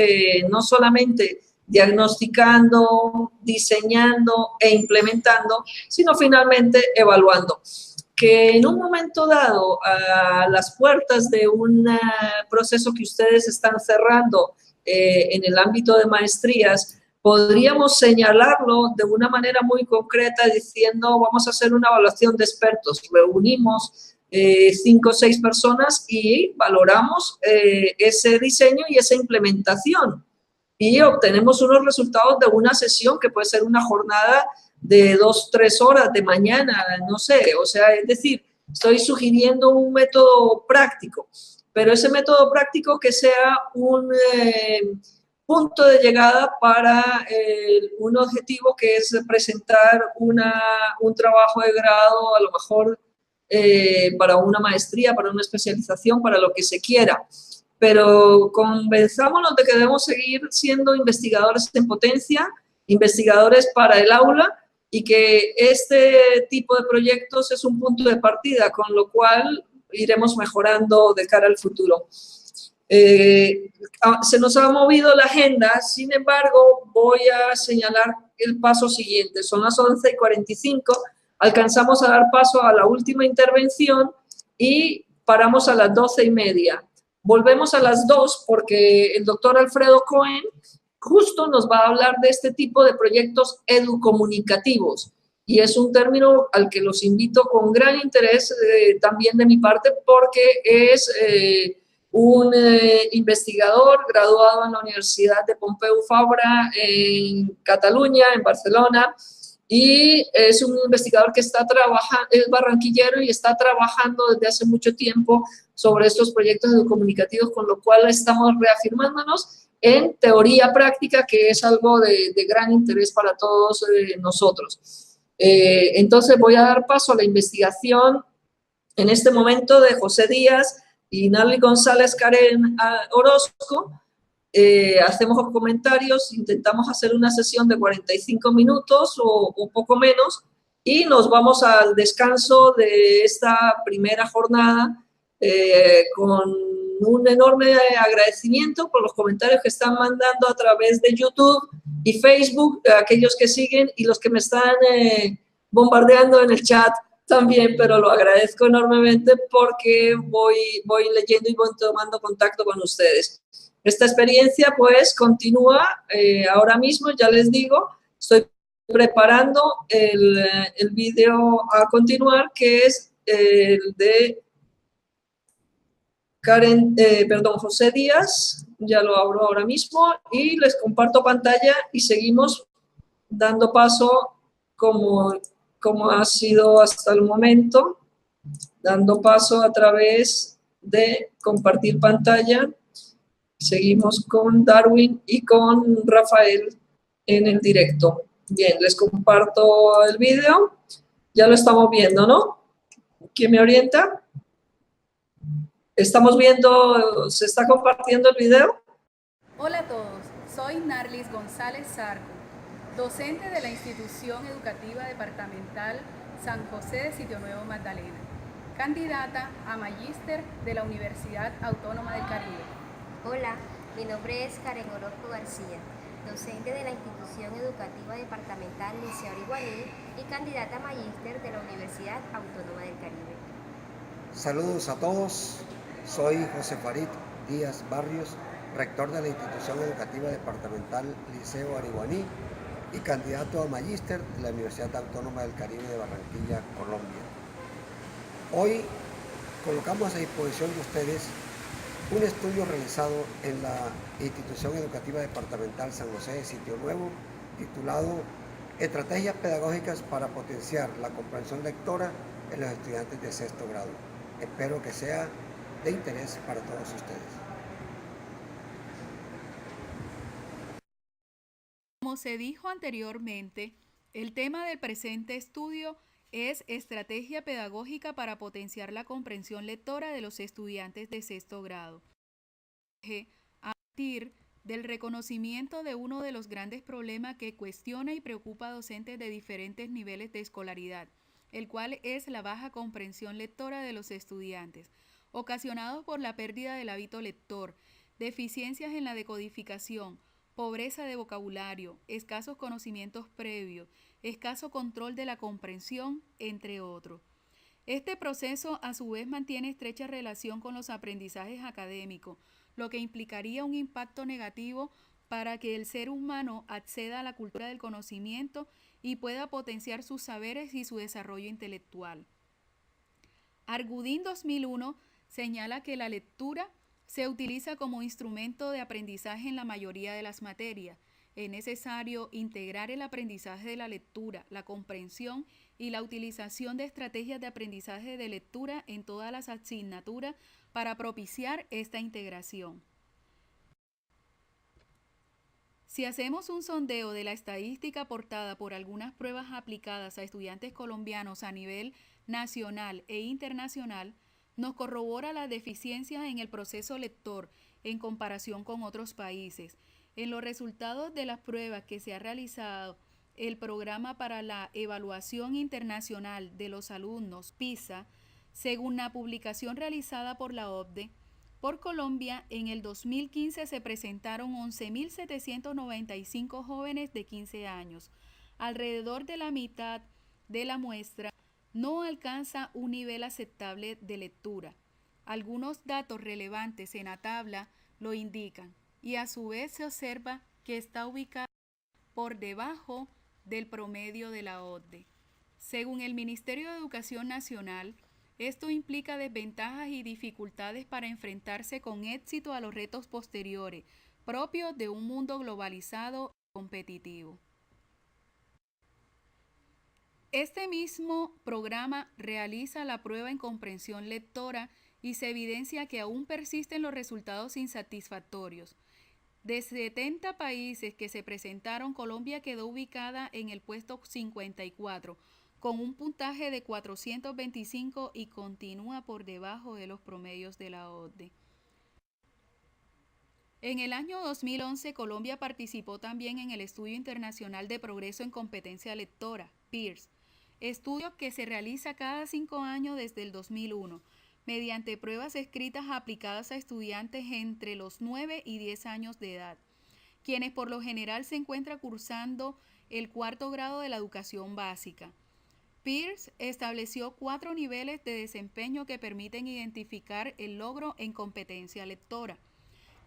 no solamente diagnosticando, diseñando e implementando, sino finalmente evaluando. Que en un momento dado, a las puertas de un proceso que ustedes están cerrando en el ámbito de maestrías, podríamos señalarlo de una manera muy concreta diciendo vamos a hacer una evaluación de expertos. Reunimos 5 o 6 personas y valoramos ese diseño y esa implementación. Y obtenemos unos resultados de una sesión que puede ser una jornada de 2 o 3 horas de mañana, no sé, o sea, es decir, estoy sugiriendo un método práctico, pero ese método práctico que sea un punto de llegada para un objetivo que es presentar un trabajo de grado, a lo mejor para una maestría, para una especialización, para lo que se quiera. Pero convenzámonos de que debemos seguir siendo investigadores en potencia, investigadores para el aula, y que este tipo de proyectos es un punto de partida, con lo cual iremos mejorando de cara al futuro. Se nos ha movido la agenda, sin embargo, voy a señalar el paso siguiente. Son las 11:45, alcanzamos a dar paso a la última intervención y paramos a las 12:30. Volvemos a las 2 porque el doctor Alfredo Cohen justo nos va a hablar de este tipo de proyectos educomunicativos. Y es un término al que los invito con gran interés también de mi parte, porque es un investigador graduado en la Universidad de Pompeu Fabra en Cataluña, en Barcelona, y es un investigador que está trabajando, es barranquillero y está trabajando desde hace mucho tiempo sobre estos proyectos educomunicativos, con lo cual estamos reafirmándonos en teoría práctica, que es algo de gran interés para todos nosotros. Entonces voy a dar paso a la investigación en este momento de José Díaz y Narly González Karen Orozco. Hacemos los comentarios, intentamos hacer una sesión de 45 minutos o poco menos y nos vamos al descanso de esta primera jornada con un enorme agradecimiento por los comentarios que están mandando a través de YouTube y Facebook, aquellos que siguen y los que me están bombardeando en el chat también, pero lo agradezco enormemente porque voy leyendo y voy tomando contacto con ustedes. Esta experiencia pues continúa ahora mismo, ya les digo, estoy preparando el vídeo a continuar, que es el de José Díaz, ya lo abro ahora mismo y les comparto pantalla y seguimos dando paso como ha sido hasta el momento, dando paso a través de compartir pantalla. Seguimos con Darwin y con Rafael en el directo. Bien, les comparto el vídeo. Ya lo estamos viendo, ¿no? ¿Quién me orienta? ¿Estamos viendo, se está compartiendo el video? Hola a todos, soy Narlis González Zarco, docente de la Institución Educativa Departamental San José de Sitio Nuevo Magdalena, candidata a Magíster de la Universidad Autónoma del Caribe. Hola, mi nombre es Karen Orozco García. docente de la Institución Educativa Departamental Liceo Ariguaní y candidata a magíster de la Universidad Autónoma del Caribe. Saludos a todos, soy José Farid Díaz Barrios, rector de la Institución Educativa Departamental Liceo Ariguaní y candidato a magíster de la Universidad Autónoma del Caribe de Barranquilla, Colombia. Hoy colocamos a disposición de ustedes un estudio realizado en la Institución Educativa Departamental San José de Sitio Nuevo, titulado Estrategias pedagógicas para potenciar la comprensión lectora en los estudiantes de sexto grado. Espero que sea de interés para todos ustedes. Como se dijo anteriormente, el tema del presente estudio es Estrategia pedagógica para potenciar la comprensión lectora de los estudiantes de sexto grado. A partir del reconocimiento de uno de los grandes problemas que cuestiona y preocupa a docentes de diferentes niveles de escolaridad, el cual es la baja comprensión lectora de los estudiantes, ocasionados por la pérdida del hábito lector, deficiencias en la decodificación, pobreza de vocabulario, escasos conocimientos previos, escaso control de la comprensión, entre otros. Este proceso a su vez mantiene estrecha relación con los aprendizajes académicos, lo que implicaría un impacto negativo para que el ser humano acceda a la cultura del conocimiento y pueda potenciar sus saberes y su desarrollo intelectual. Argudín 2001 señala que la lectura se utiliza como instrumento de aprendizaje en la mayoría de las materias. Es necesario integrar el aprendizaje de la lectura, la comprensión y la utilización de estrategias de aprendizaje de lectura en todas las asignaturas para propiciar esta integración. Si hacemos un sondeo de la estadística aportada por algunas pruebas aplicadas a estudiantes colombianos a nivel nacional e internacional, nos corrobora las deficiencias en el proceso lector en comparación con otros países. En los resultados de las pruebas que se ha realizado el Programa para la Evaluación Internacional de los Alumnos, PISA, según la publicación realizada por la OCDE, por Colombia, en el 2015 se presentaron 11.795 jóvenes de 15 años. Alrededor de la mitad de la muestra no alcanza un nivel aceptable de lectura. Algunos datos relevantes en la tabla lo indican y a su vez se observa que está ubicada por debajo del promedio de la OCDE. Según el Ministerio de Educación Nacional, esto implica desventajas y dificultades para enfrentarse con éxito a los retos posteriores, propios de un mundo globalizado y competitivo. Este mismo programa realiza la prueba en comprensión lectora y se evidencia que aún persisten los resultados insatisfactorios. De 70 países que se presentaron, Colombia quedó ubicada en el puesto 54, con un puntaje de 425 y continúa por debajo de los promedios de la OCDE. En el año 2011, Colombia participó también en el Estudio Internacional de Progreso en Competencia Lectora, PIRS, estudio que se realiza cada 5 años desde el 2001, mediante pruebas escritas aplicadas a estudiantes entre los 9 y 10 años de edad, quienes por lo general se encuentran cursando el cuarto grado de la educación básica. PIRS estableció 4 niveles de desempeño que permiten identificar el logro en competencia lectora.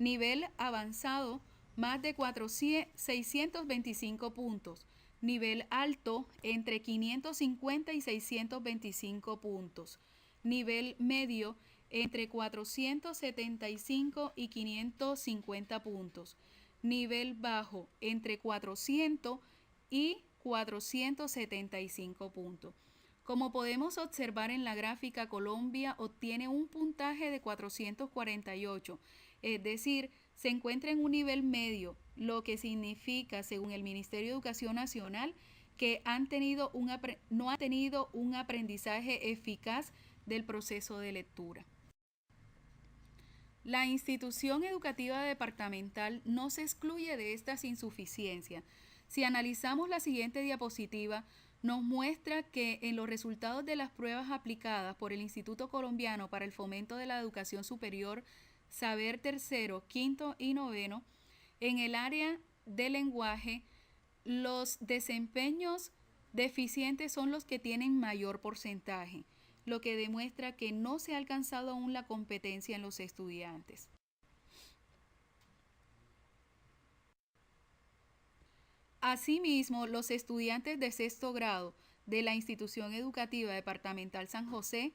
Nivel avanzado, más de 625 puntos. Nivel alto, entre 550 y 625 puntos. Nivel medio, entre 475 y 550 puntos. Nivel bajo, entre 400 y 475 puntos. Como podemos observar en la gráfica, Colombia obtiene un puntaje de 448, es decir, se encuentra en un nivel medio, lo que significa, según el Ministerio de Educación Nacional, que no ha tenido un aprendizaje eficaz del proceso de lectura. La institución educativa departamental no se excluye de estas insuficiencias. Si analizamos la siguiente diapositiva, nos muestra que en los resultados de las pruebas aplicadas por el Instituto Colombiano para el Fomento de la Educación Superior, Saber Tercero, Quinto y Noveno, en el área del lenguaje, los desempeños deficientes son los que tienen mayor porcentaje, lo que demuestra que no se ha alcanzado aún la competencia en los estudiantes. Asimismo, los estudiantes de sexto grado de la Institución Educativa Departamental San José,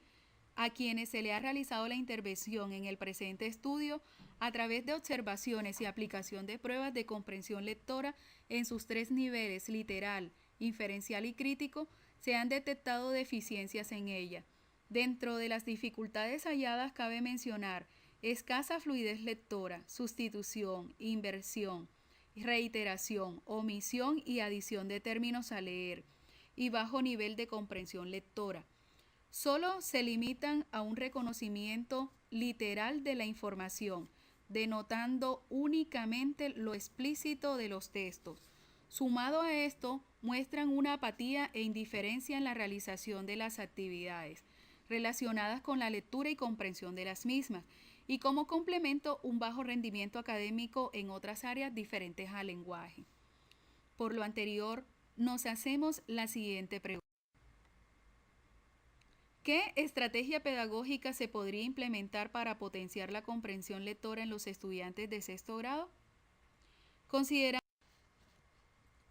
a quienes se le ha realizado la intervención en el presente estudio a través de observaciones y aplicación de pruebas de comprensión lectora en sus 3 niveles, literal, inferencial y crítico, se han detectado deficiencias en ella. Dentro de las dificultades halladas cabe mencionar escasa fluidez lectora, sustitución, inversión, reiteración, omisión y adición de términos a leer, y bajo nivel de comprensión lectora. Solo se limitan a un reconocimiento literal de la información, denotando únicamente lo explícito de los textos. Sumado a esto, muestran una apatía e indiferencia en la realización de las actividades relacionadas con la lectura y comprensión de las mismas, y como complemento un bajo rendimiento académico en otras áreas diferentes al lenguaje. Por lo anterior, nos hacemos la siguiente pregunta. ¿Qué estrategia pedagógica se podría implementar para potenciar la comprensión lectora en los estudiantes de sexto grado? Considerando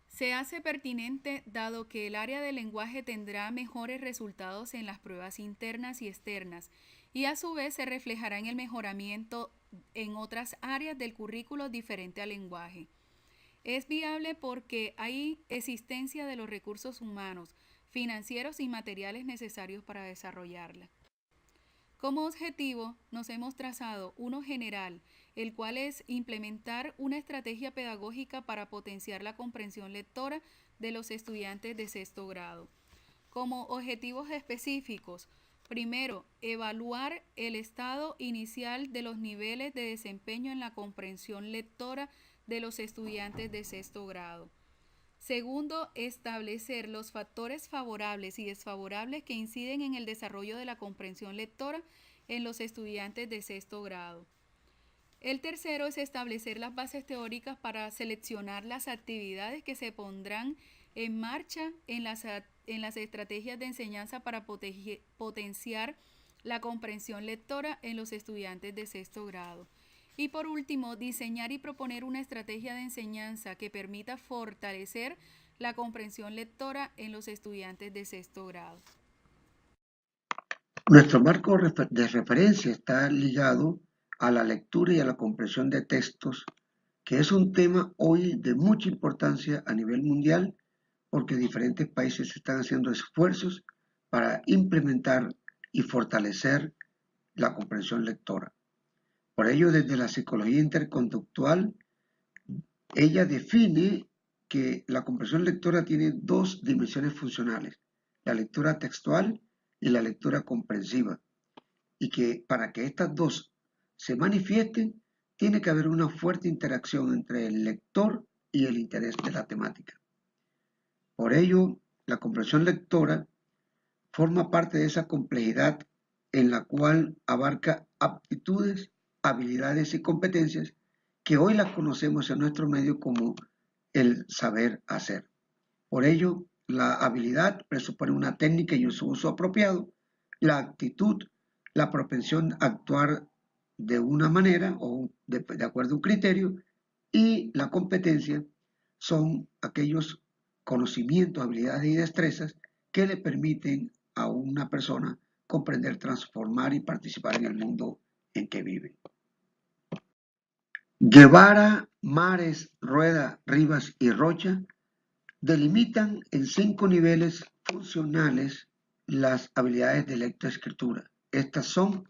se hace pertinente dado que el área del lenguaje tendrá mejores resultados en las pruebas internas y externas y a su vez se reflejará en el mejoramiento en otras áreas del currículo diferente al lenguaje. Es viable porque hay existencia de los recursos humanos, financieros y materiales necesarios para desarrollarla. Como objetivo, nos hemos trazado uno general, el cual es implementar una estrategia pedagógica para potenciar la comprensión lectora de los estudiantes de sexto grado. Como objetivos específicos, primero, evaluar el estado inicial de los niveles de desempeño en la comprensión lectora de los estudiantes de sexto grado. Segundo, establecer los factores favorables y desfavorables que inciden en el desarrollo de la comprensión lectora en los estudiantes de sexto grado. El tercero es establecer las bases teóricas para seleccionar las actividades que se pondrán en marcha en las estrategias de enseñanza para potenciar la comprensión lectora en los estudiantes de sexto grado. Y por último, diseñar y proponer una estrategia de enseñanza que permita fortalecer la comprensión lectora en los estudiantes de sexto grado. Nuestro marco de referencia está ligado a la lectura y a la comprensión de textos, que es un tema hoy de mucha importancia a nivel mundial, porque diferentes países están haciendo esfuerzos para implementar y fortalecer la comprensión lectora. Por ello, desde la psicología interconductual, ella define que la comprensión lectora tiene 2 dimensiones funcionales, la lectura textual y la lectura comprensiva, y que para que estas 2 se manifiesten, tiene que haber una fuerte interacción entre el lector y el interés de la temática. Por ello, la comprensión lectora forma parte de esa complejidad en la cual abarca aptitudes, habilidades y competencias que hoy las conocemos en nuestro medio como el saber hacer. Por ello, la habilidad presupone una técnica y un uso apropiado, la actitud, la propensión a actuar de una manera o de acuerdo a un criterio, y la competencia son aquellos conocimientos, habilidades y destrezas que le permiten a una persona comprender, transformar y participar en el mundo en que vive. Guevara, Mares, Rueda, Rivas y Rocha delimitan en 5 niveles funcionales las habilidades de lectoescritura. Estas son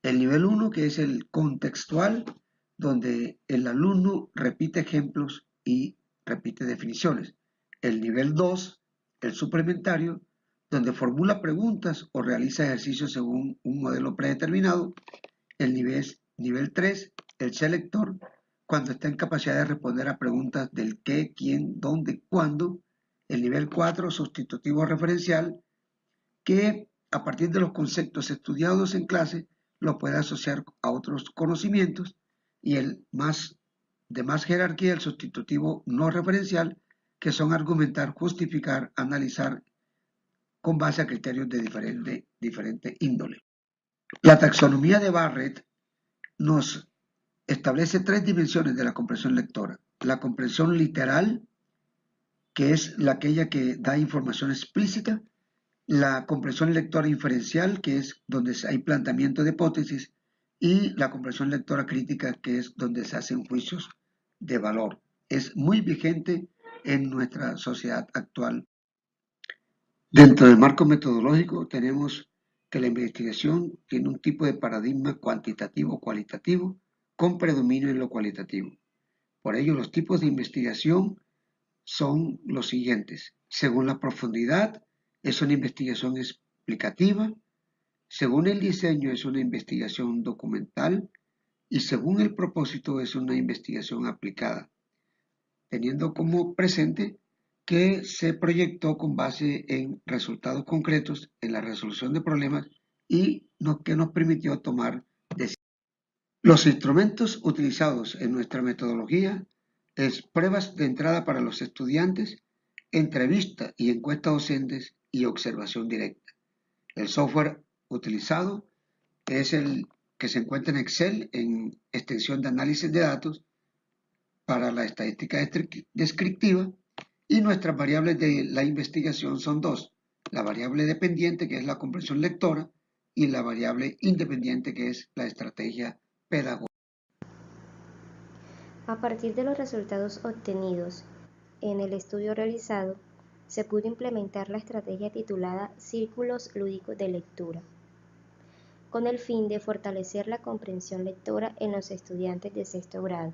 el nivel 1, que es el contextual, donde el alumno repite ejemplos y repite definiciones. El nivel 2, el suplementario, donde formula preguntas o realiza ejercicios según un modelo predeterminado. El nivel 3, el selector, cuando está en capacidad de responder a preguntas del qué, quién, dónde, cuándo. El nivel 4, sustitutivo referencial, que a partir de los conceptos estudiados en clase los puede asociar a otros conocimientos. Y el más de más jerarquía el sustitutivo no referencial, que son argumentar, justificar, analizar con base a criterios de diferente índole. La taxonomía de Barrett nos establece 3 dimensiones de la comprensión lectora. La comprensión literal, que es aquella que da información explícita, la comprensión lectora inferencial, que es donde hay planteamiento de hipótesis, y la comprensión lectora crítica, que es donde se hacen juicios de valor. Es muy vigente en nuestra sociedad actual. Dentro del marco metodológico tenemos que la investigación tiene un tipo de paradigma cuantitativo-cualitativo con predominio en lo cualitativo. Por ello, los tipos de investigación son los siguientes. Según la profundidad, es una investigación explicativa. Según el diseño, es una investigación documental. Y según el propósito, es una investigación aplicada, teniendo como presente que se proyectó con base en resultados concretos en la resolución de problemas y que nos permitió tomar decisiones. Los instrumentos utilizados en nuestra metodología es pruebas de entrada para los estudiantes, entrevista y encuestas docentes y observación directa. El software utilizado es el que se encuentra en Excel en extensión de análisis de datos para la estadística descriptiva, y nuestras variables de la investigación son 2. La variable dependiente, que es la comprensión lectora, y la variable independiente, que es la estrategia pedagógica. A partir de los resultados obtenidos en el estudio realizado, se pudo implementar la estrategia titulada Círculos Lúdicos de Lectura, con el fin de fortalecer la comprensión lectora en los estudiantes de sexto grado.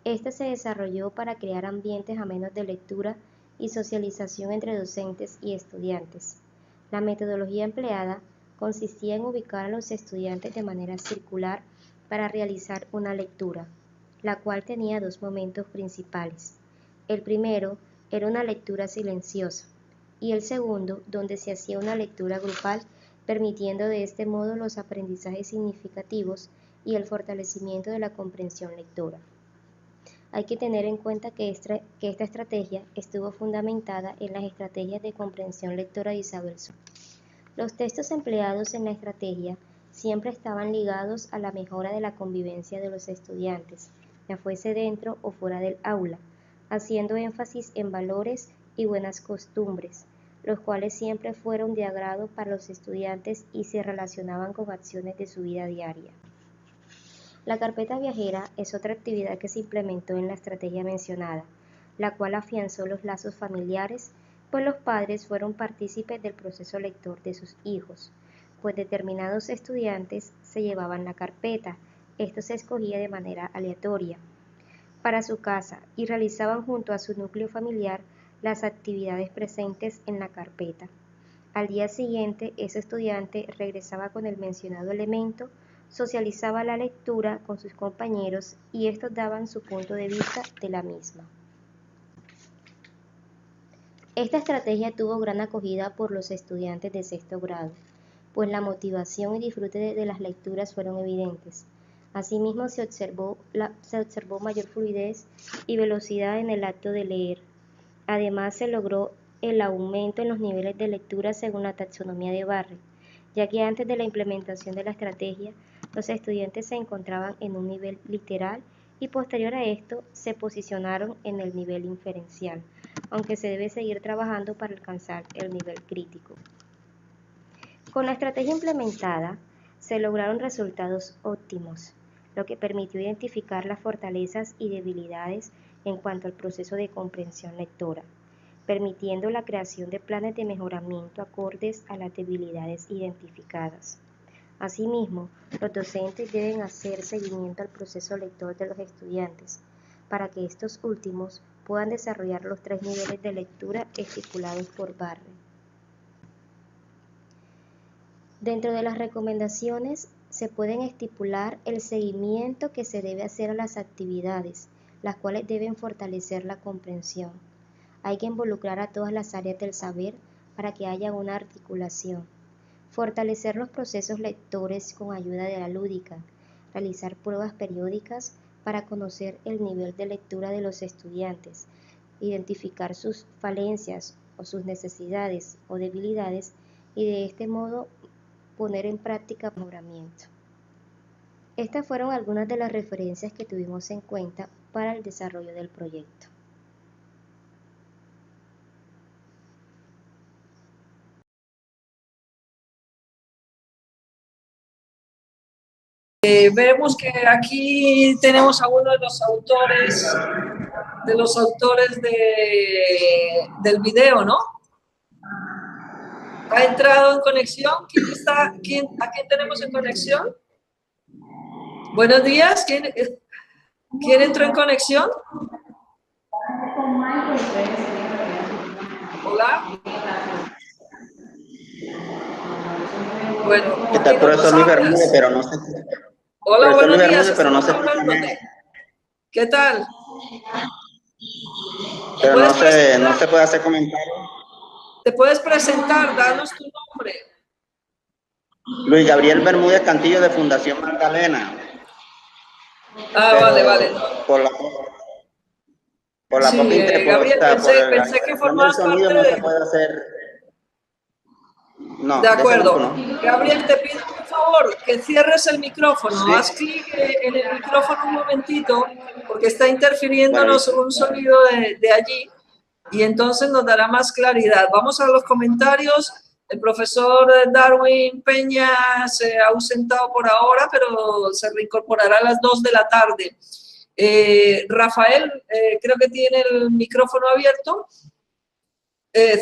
Esta se desarrolló para crear ambientes amenos de lectura y socialización entre docentes y estudiantes. La metodología empleada consistía en ubicar a los estudiantes de manera circular para realizar una lectura, la cual tenía 2 momentos principales. El primero era una lectura silenciosa y el segundo donde se hacía una lectura grupal, permitiendo de este modo los aprendizajes significativos y el fortalecimiento de la comprensión lectora. Hay que tener en cuenta que esta estrategia estuvo fundamentada en las estrategias de comprensión lectora de Isabel Soto. Los textos empleados en la estrategia siempre estaban ligados a la mejora de la convivencia de los estudiantes, ya fuese dentro o fuera del aula, haciendo énfasis en valores y buenas costumbres, los cuales siempre fueron de agrado para los estudiantes y se relacionaban con acciones de su vida diaria. La carpeta viajera es otra actividad que se implementó en la estrategia mencionada, la cual afianzó los lazos familiares, pues los padres fueron partícipes del proceso lector de sus hijos, pues determinados estudiantes se llevaban la carpeta, esto se escogía de manera aleatoria, para su casa y realizaban junto a su núcleo familiar las actividades presentes en la carpeta. Al día siguiente, ese estudiante regresaba con el mencionado elemento, socializaba la lectura con sus compañeros y estos daban su punto de vista de la misma. Esta estrategia tuvo gran acogida por los estudiantes de sexto grado, pues la motivación y disfrute de las lecturas fueron evidentes. Asimismo, se observó mayor fluidez y velocidad en el acto de leer. Además, se logró el aumento en los niveles de lectura según la taxonomía de Barrett, ya que antes de la implementación de la estrategia, los estudiantes se encontraban en un nivel literal y posterior a esto se posicionaron en el nivel inferencial, aunque se debe seguir trabajando para alcanzar el nivel crítico. Con la estrategia implementada, se lograron resultados óptimos, lo que permitió identificar las fortalezas y debilidades en cuanto al proceso de comprensión lectora, permitiendo la creación de planes de mejoramiento acordes a las debilidades identificadas. Asimismo, los docentes deben hacer seguimiento al proceso lector de los estudiantes, para que estos últimos puedan desarrollar los 3 niveles de lectura estipulados por Barrett. Dentro de las recomendaciones se pueden estipular el seguimiento que se debe hacer a las actividades, las cuales deben fortalecer la comprensión. Hay que involucrar a todas las áreas del saber para que haya una articulación. Fortalecer los procesos lectores con ayuda de la lúdica, realizar pruebas periódicas para conocer el nivel de lectura de los estudiantes, identificar sus falencias o sus necesidades o debilidades y de este modo poner en práctica mejoramiento. Estas fueron algunas de las referencias que tuvimos en cuenta para el desarrollo del proyecto. Vemos que aquí tenemos a uno de los autores del video, ¿no? ¿Ha entrado en conexión? ¿A quién tenemos en conexión? Buenos días, ¿quién entró en conexión? Hola. Bueno, está el profesor Luis Bermúdez, pero no sé. Hola, buenos días. Pero no sé. ¿Qué tal? Pero no se puede hacer comentarios. ¿Te puedes presentar? Danos tu nombre. Luis Gabriel Bermúdez Cantillo, de Fundación Magdalena. Ah, vale. Por la sí, propia interpuesta, Gabriel, pensé que formabas parte no se puede hacer. No, de acuerdo. No. Gabriel, te pido por favor que cierres el micrófono. Sí. Haz clic en el micrófono un momentito, porque está interfiriéndonos un sonido de allí y entonces nos dará más claridad. Vamos a los comentarios. El profesor Darwin Peña se ha ausentado por ahora, pero se reincorporará a las 2 de la tarde. Rafael, creo que tiene el micrófono abierto.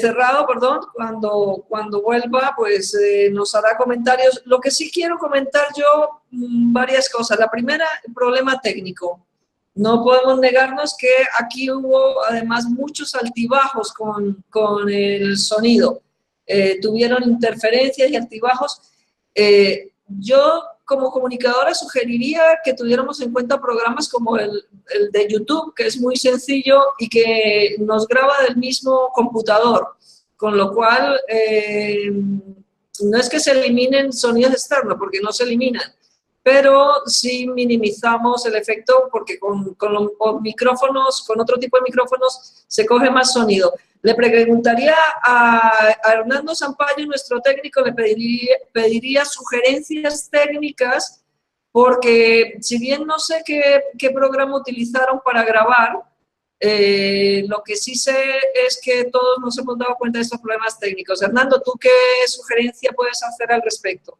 Cerrado, perdón, cuando vuelva, pues nos hará comentarios. Lo que sí quiero comentar yo, varias cosas. La primera, el problema técnico. No podemos negarnos que aquí hubo además muchos altibajos con el sonido. Tuvieron interferencias y altibajos. Yo como comunicadora sugeriría que tuviéramos en cuenta programas como el de YouTube, que es muy sencillo y que nos graba del mismo computador, con lo cual no es que se eliminen sonidos externos, porque no se eliminan, pero sí minimizamos el efecto porque con los micrófonos, con otro tipo de micrófonos, se coge más sonido. Le preguntaría a Hernando Sampaio, nuestro técnico, le pediría sugerencias técnicas, porque si bien no sé qué programa utilizaron para grabar, lo que sí sé es que todos nos hemos dado cuenta de estos problemas técnicos. Hernando, ¿tú qué sugerencia puedes hacer al respecto?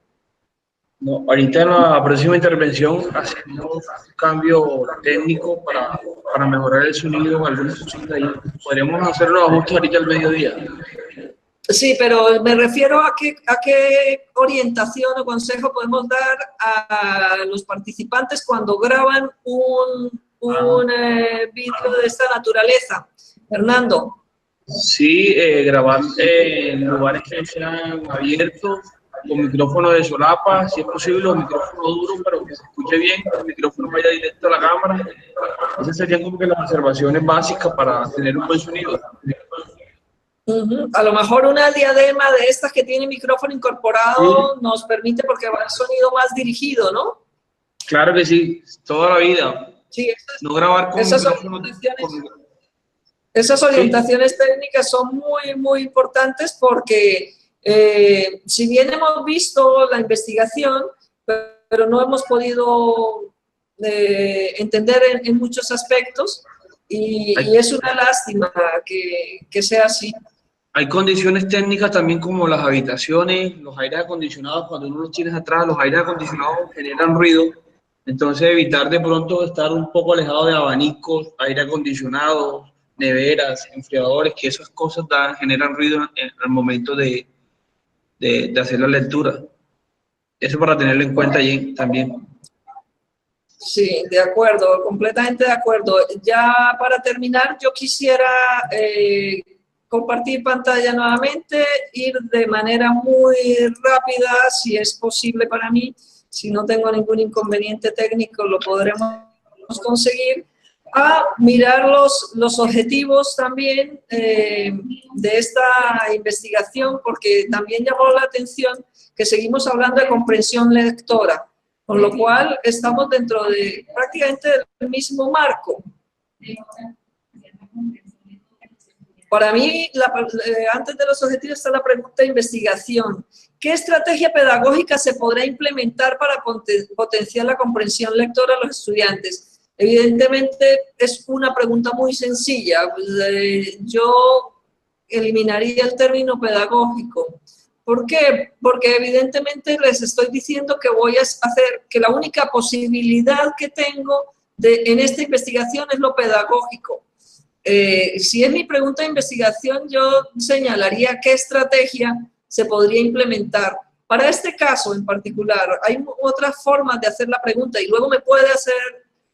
No, ahorita en la próxima intervención hacemos un cambio técnico para mejorar el sonido, algunas cositas ahí. Podríamos hacer los ajustes ahorita al mediodía. Sí, pero me refiero a qué orientación o consejo podemos dar a los participantes cuando graban un vídeo de esta naturaleza. Hernando. Sí, grabar en lugares que sean abiertos, con micrófono de solapa, si es posible, o micrófono duro, pero que se escuche bien, que el micrófono vaya directo a la cámara. Esas serían como que las observaciones básicas para tener un buen sonido. A lo mejor una diadema de estas que tiene micrófono incorporado nos permite, porque va el sonido más dirigido, ¿no? Claro que sí, toda la vida. Sí, no grabar con esas orientaciones técnicas son muy, muy importantes porque si bien hemos visto la investigación, pero no hemos podido entender en muchos aspectos y es una lástima que sea así. Hay condiciones técnicas también como las habitaciones, los aires acondicionados, cuando uno los tiene atrás, los aires acondicionados generan ruido, entonces evitar de pronto estar un poco alejado de abanicos, aire acondicionado, neveras, enfriadores, que esas cosas generan ruido al momento de hacer la lectura. Eso para tenerlo en cuenta allí también. Sí, de acuerdo, completamente de acuerdo. Ya para terminar, yo quisiera compartir pantalla nuevamente, ir de manera muy rápida, si es posible para mí. Si no tengo ningún inconveniente técnico, lo podremos conseguir. A mirar los objetivos también de esta investigación, porque también llamó la atención que seguimos hablando de comprensión lectora. Con lo cual, estamos dentro de prácticamente del mismo marco. Para mí, antes de los objetivos está la pregunta de investigación. ¿Qué estrategia pedagógica se podrá implementar para potenciar la comprensión lectora a los estudiantes? Evidentemente, es una pregunta muy sencilla. Yo eliminaría el término pedagógico. ¿Por qué? Porque evidentemente les estoy diciendo que voy a hacer, que la única posibilidad que tengo en esta investigación es lo pedagógico. Si es mi pregunta de investigación, yo señalaría qué estrategia se podría implementar. Para este caso en particular, hay otras formas de hacer la pregunta y luego me puede hacer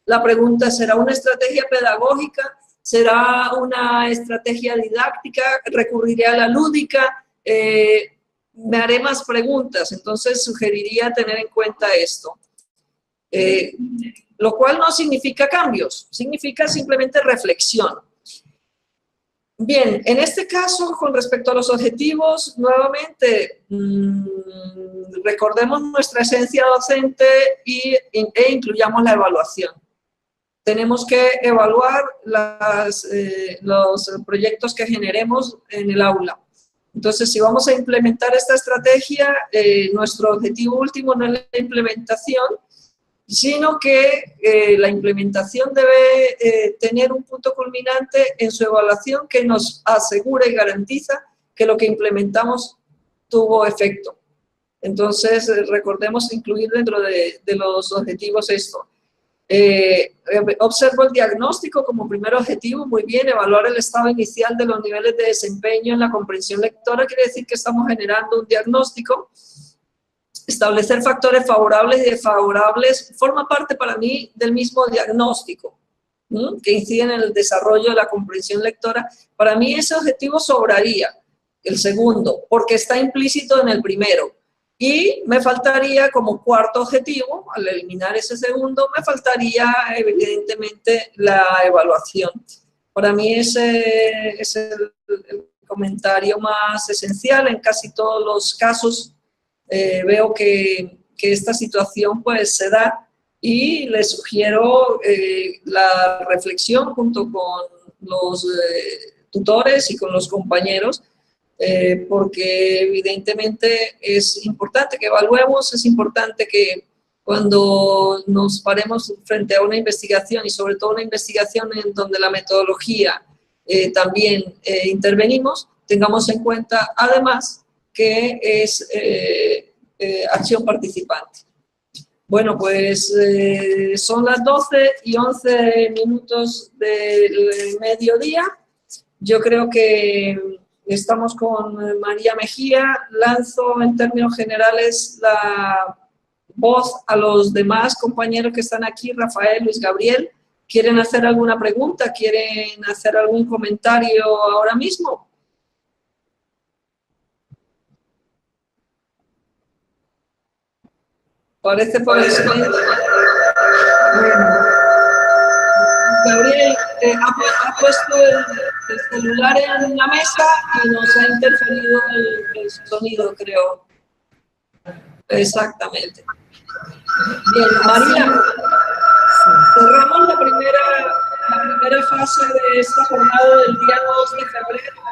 la pregunta, ¿será una estrategia pedagógica? ¿Será una estrategia didáctica? ¿Recurriré a la lúdica? Me haré más preguntas, entonces sugeriría tener en cuenta esto. Lo cual no significa cambios, significa simplemente reflexión. Bien, en este caso, con respecto a los objetivos, nuevamente, recordemos nuestra esencia docente e incluyamos la evaluación. Tenemos que evaluar los proyectos que generemos en el aula. Entonces, si vamos a implementar esta estrategia, nuestro objetivo último no es la implementación, sino que la implementación debe tener un punto culminante en su evaluación que nos asegura y garantiza que lo que implementamos tuvo efecto. Entonces, recordemos incluir dentro de los objetivos esto. Observo el diagnóstico como primer objetivo, muy bien, evaluar el estado inicial de los niveles de desempeño en la comprensión lectora, quiere decir que estamos generando un diagnóstico. Establecer factores favorables y desfavorables forma parte para mí del mismo diagnóstico, que inciden en el desarrollo de la comprensión lectora. Para mí ese objetivo sobraría, el segundo, porque está implícito en el primero. Y me faltaría como cuarto objetivo, al eliminar ese segundo, me faltaría evidentemente la evaluación. Para mí ese es el comentario más esencial. En casi todos los casos veo que esta situación pues se da y les sugiero la reflexión junto con los tutores y con los compañeros, porque evidentemente es importante que evaluemos, es importante que cuando nos paremos frente a una investigación y sobre todo una investigación en donde la metodología también intervenimos, tengamos en cuenta además que es acción participante. Bueno, pues son las 12:11 del mediodía. Yo creo que estamos con María Mejía. Lanzo en términos generales la voz a los demás compañeros que están aquí, Rafael, Luis Gabriel. ¿Quieren hacer alguna pregunta? ¿Quieren hacer algún comentario ahora mismo? Parece por el sonido. Bueno. Gabriel ha puesto el celular en la mesa y nos ha interferido el sonido, creo. Exactamente. Bien, María, cerramos la primera fase de esta jornada del día 2 de febrero.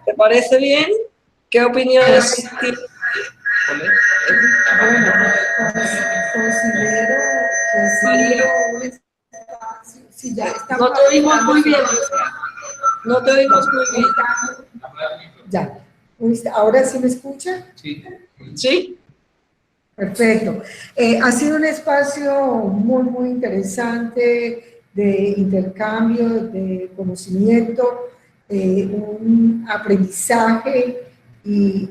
¿Te parece bien? ¿Qué opiniones tienes? María, sí, ya no te oímos muy bien. No te oímos muy bien. Ya. ¿Ahora sí me escucha? Sí. ¿Sí? Perfecto. Ha sido un espacio muy, muy interesante de intercambio, de conocimiento, un aprendizaje y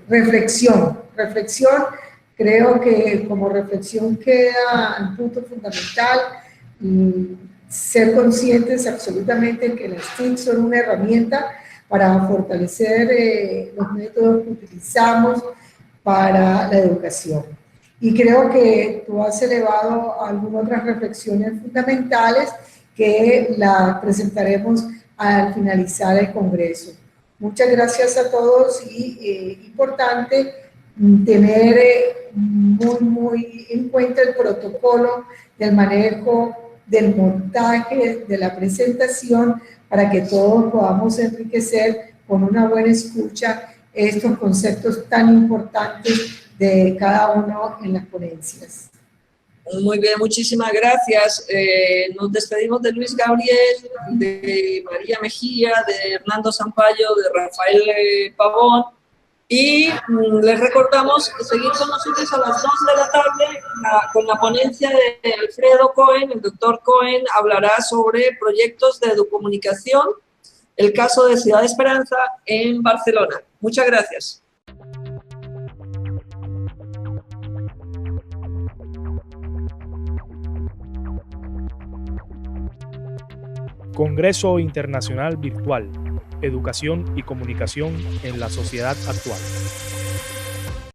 reflexión. Creo que como reflexión queda el punto fundamental ser conscientes absolutamente que las TIC son una herramienta para fortalecer los métodos que utilizamos para la educación. Y creo que tú has elevado algunas otras reflexiones fundamentales que las presentaremos al finalizar el Congreso. Muchas gracias a todos y importante tener muy en cuenta el protocolo del manejo, del montaje, de la presentación, para que todos podamos enriquecer con una buena escucha estos conceptos tan importantes de cada uno en las ponencias. Muy bien, muchísimas gracias. Nos despedimos de Luis Gabriel, de María Mejía, de Hernando Sampaio, de Rafael Pavón, y les recordamos seguir con nosotros a las 2 de la tarde con la ponencia de Alfredo Cohen. El doctor Cohen hablará sobre proyectos de educomunicación, el caso de Ciudad Esperanza en Barcelona. Muchas gracias. Congreso Internacional Virtual, Educación y Comunicación en la Sociedad Actual.